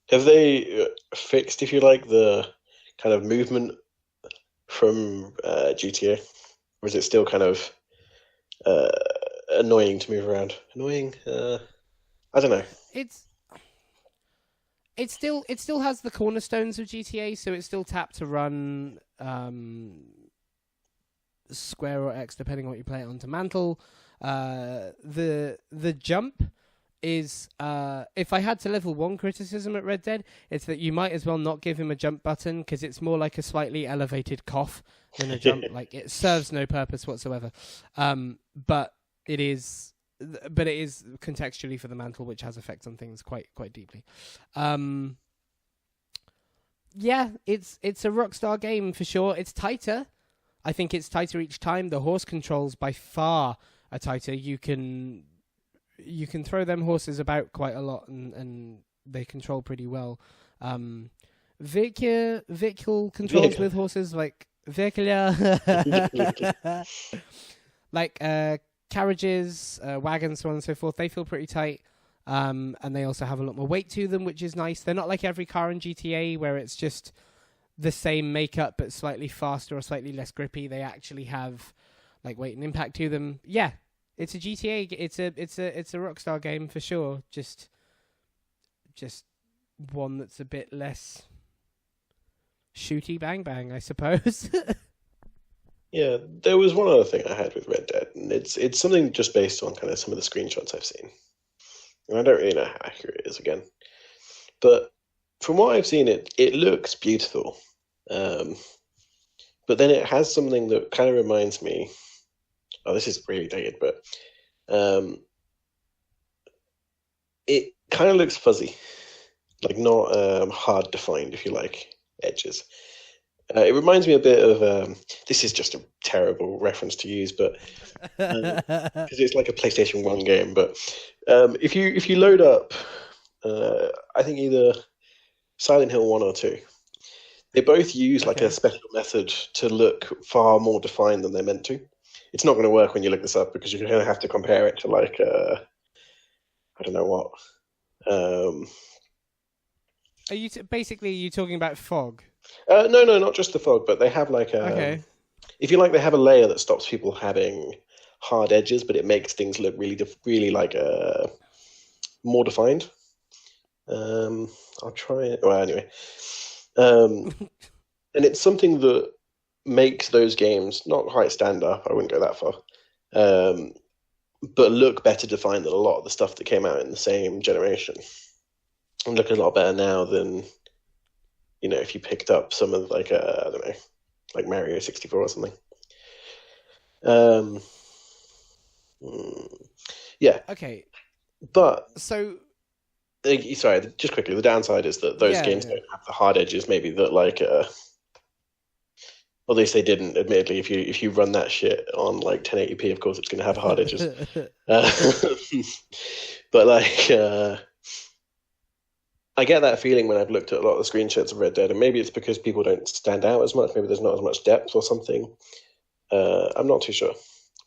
have they fixed, if you like, the kind of movement from GTA, or is it still kind of annoying to move around? Annoying? I don't know. It still has the cornerstones of GTA, so it's still tap to run, square or X depending on what you play it onto mantle. The jump is if I had to level one criticism at Red Dead, it's that you might as well not give him a jump button because it's more like a slightly elevated cough than a jump. Like, it serves no purpose whatsoever. But it is contextually for the mantle, which has effects on things quite deeply. Yeah, it's a Rockstar game for sure. It's tighter. I think it's tighter each time. The horse controls by far are tighter. You can throw them horses about quite a lot, and they control pretty well. Vehicle controls with horses, like like carriages, wagons, so on and so forth. They feel pretty tight, and they also have a lot more weight to them, which is nice. They're not like every car in GTA where it's just the same makeup but slightly faster or slightly less grippy. They actually have like weight and impact to them. Yeah. It's a GTA. It's a Rockstar game for sure. Just one that's a bit less shooty bang bang, I suppose. Yeah, there was one other thing I had with Red Dead, and it's something just based on kind of some of the screenshots I've seen, and I don't really know how accurate it is again, but from what I've seen, it looks beautiful, but then it has something that kind of reminds me. Oh, this is really dated, but it kind of looks fuzzy, like not hard defined, if you like, edges. It reminds me a bit of this is just a terrible reference to use, but because it's like a PlayStation 1 game. But if you load up, I think either Silent Hill 1 or 2, they both use like a special method to look far more defined than they're meant to. It's not going to work when you look this up because you're going to have to compare it to like I don't know what. Are you basically you talking about fog? No, not just the fog, but they have like a. If you like, they have a layer that stops people having hard edges, but it makes things look really like more defined. I'll try it. Well, anyway, and it's something that makes those games not quite stand up. I wouldn't go that far, but look better defined than a lot of the stuff that came out in the same generation, and look a lot better now than. You know, if you picked up some of like I don't know, like Mario 64 or something. Yeah. Okay. But so, sorry, just quickly, the downside is that those games don't have the hard edges, maybe that like Or at least they didn't. Admittedly, if you run that shit on like 1080p, of course it's going to have hard edges. Uh, but like, I get that feeling when I've looked at a lot of the screenshots of Red Dead, and maybe it's because people don't stand out as much. Maybe there's not as much depth or something. I'm not too sure.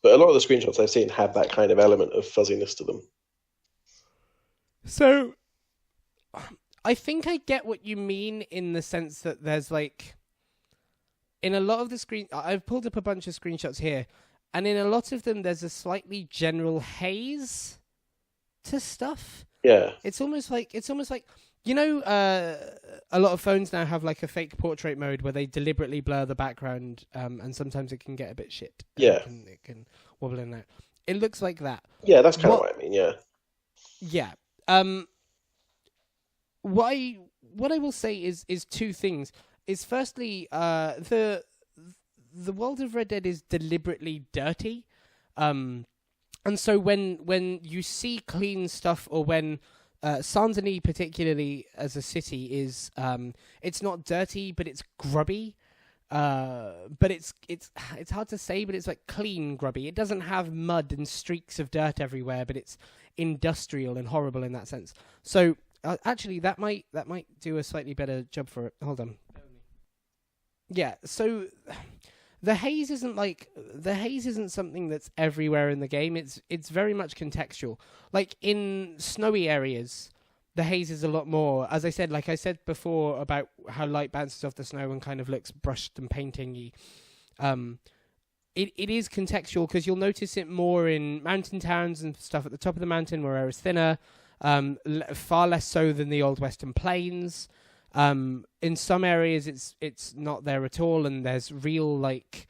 But a lot of the screenshots I've seen have that kind of element of fuzziness to them. So, I think I get what you mean in the sense that there's like, in a lot of the I've pulled up a bunch of screenshots here, and in a lot of them there's a slightly general haze to stuff. Yeah. It's almost like you know, a lot of phones now have like a fake portrait mode where they deliberately blur the background, and sometimes it can get a bit shit. Yeah. It can wobble in and out. It looks like that. Yeah, that's kind of what I mean. Yeah. Yeah. What I will say is two things. Is firstly, the world of Red Dead is deliberately dirty, and so when you see clean stuff, or when Saint-Denis particularly as a city is, it's not dirty, but it's grubby. But it's hard to say, but it's like clean grubby. It doesn't have mud and streaks of dirt everywhere, but it's industrial and horrible in that sense. So actually, that might do a slightly better job for it. Hold on. Yeah. So the haze isn't something that's everywhere in the game. It's very much contextual. Like in snowy areas, the haze is a lot more. As I said, like I said before about how light bounces off the snow and kind of looks brushed and painting-y. It is contextual because you'll notice it more in mountain towns and stuff at the top of the mountain where air is thinner. Far less so than the old western plains. In some areas, it's not there at all, and there's real like,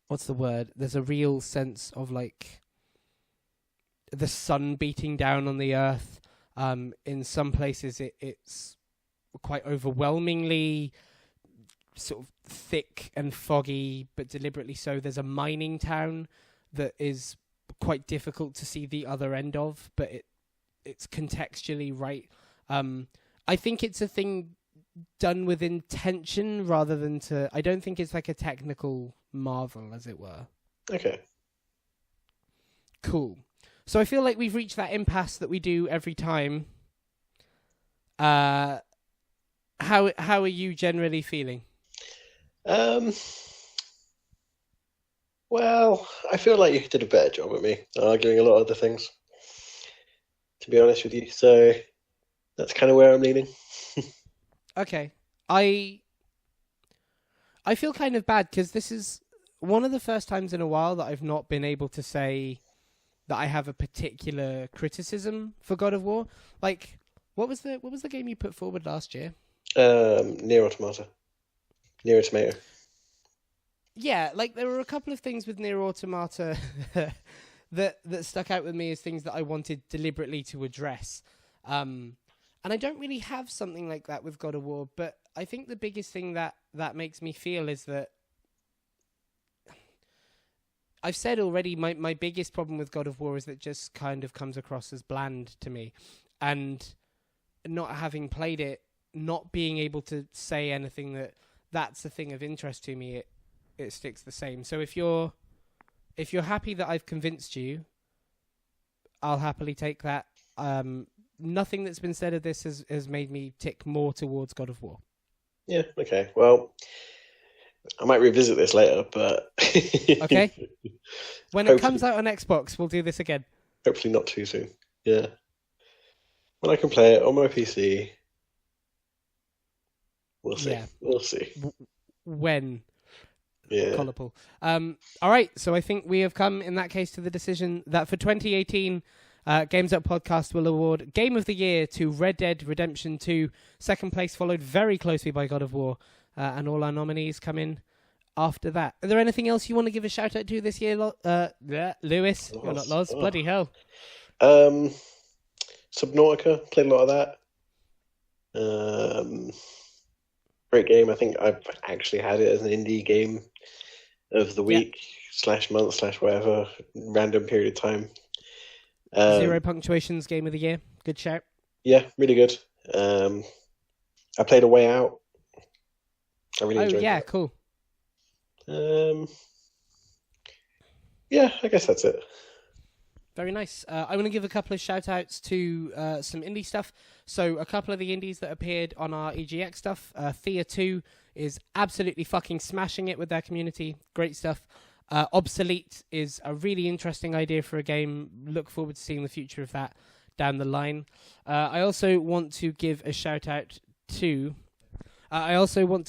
what's the word? There's a real sense of like the sun beating down on the earth. In some places, it's quite overwhelmingly sort of thick and foggy, but deliberately so. There's a mining town that is quite difficult to see the other end of, but it's contextually right. I think it's a thing done with intention rather than to. I don't think it's like a technical marvel, as it were. Okay. Cool. So I feel like we've reached that impasse that we do every time. How are you generally feeling? Well, I feel like you did a better job at me arguing a lot of the things, to be honest with you. So that's kind of where I'm leaning. Okay. I feel kind of bad because this is one of the first times in a while that I've not been able to say that I have a particular criticism for God of War. Like, what was the game you put forward last year? Nier Automata. Nier Automata. Yeah, like there were a couple of things with Nier Automata that stuck out with me as things that I wanted deliberately to address. And I don't really have something like that with God of War, but I think the biggest thing that makes me feel is that I've said already my biggest problem with God of War is that it just kind of comes across as bland to me. And not having played it, not being able to say anything that's a thing of interest to me, it sticks the same. So if you're happy that I've convinced you, I'll happily take that. Nothing that's been said of this has made me tick more towards God of War. Yeah, okay. Well, I might revisit this later, but okay. When it comes out on Xbox, we'll do this again. Hopefully not too soon. Yeah. When I can play it on my PC. We'll see. Yeah. We'll see. When? Yeah. Colorful. All right. So I think we have come in that case to the decision that for 2018, Games Up Podcast will award Game of the Year to Red Dead Redemption 2. Second place followed very closely by God of War. And all our nominees come in after that. Is there anything else you want to give a shout out to this year, Lewis? You're not Loz. Oh. Bloody hell. Subnautica, played a lot of that. Great game. I think I've actually had it as an indie game of the week / month / whatever random period of time. Zero Punctuation's Game of the Year. Good shout. Yeah, really good. I played A Way Out. I really Oh enjoyed yeah, that. cool. Yeah, I guess that's it. Very nice. I want to give a couple of shout outs to some indie stuff. So, a couple of the indies that appeared on our EGX stuff. Thea 2 is absolutely fucking smashing it with their community. Great stuff. Obsolete is a really interesting idea for a game. Look forward to seeing the future of that down the line. I also want to give a shout out to. Deltarune.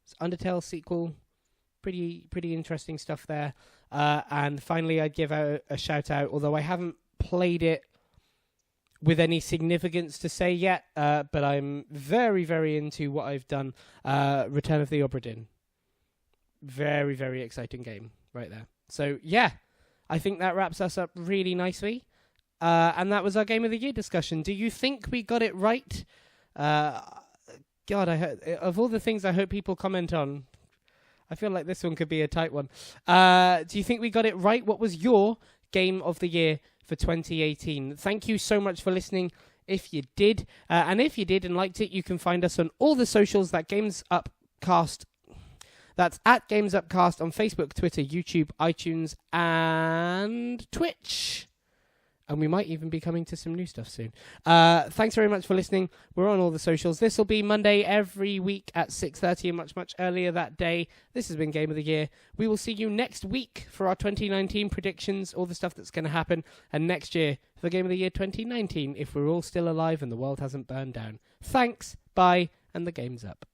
It's Undertale sequel. Pretty interesting stuff there. And finally, I'd give out a shout out, although I haven't played it with any significance to say yet, but I'm very, very into what I've done. Return of the Obra Dinn. Very, very exciting game right there. So, yeah, I think that wraps us up really nicely. And that was our Game of the Year discussion. Do you think we got it right? God, of all the things I hope people comment on, I feel like this one could be a tight one. Do you think we got it right? What was your Game of the Year for 2018? Thank you so much for listening. If you did, and if you did and liked it, you can find us on all the socials. That's at Games Upcast on Facebook, Twitter, YouTube, iTunes, and Twitch. And we might even be coming to some new stuff soon. Thanks very much for listening. We're on all the socials. This will be Monday every week at 6:30 and much, much earlier that day. This has been Game of the Year. We will see you next week for our 2019 predictions, all the stuff that's going to happen, and next year for Game of the Year 2019 if we're all still alive and the world hasn't burned down. Thanks, bye, and the game's up.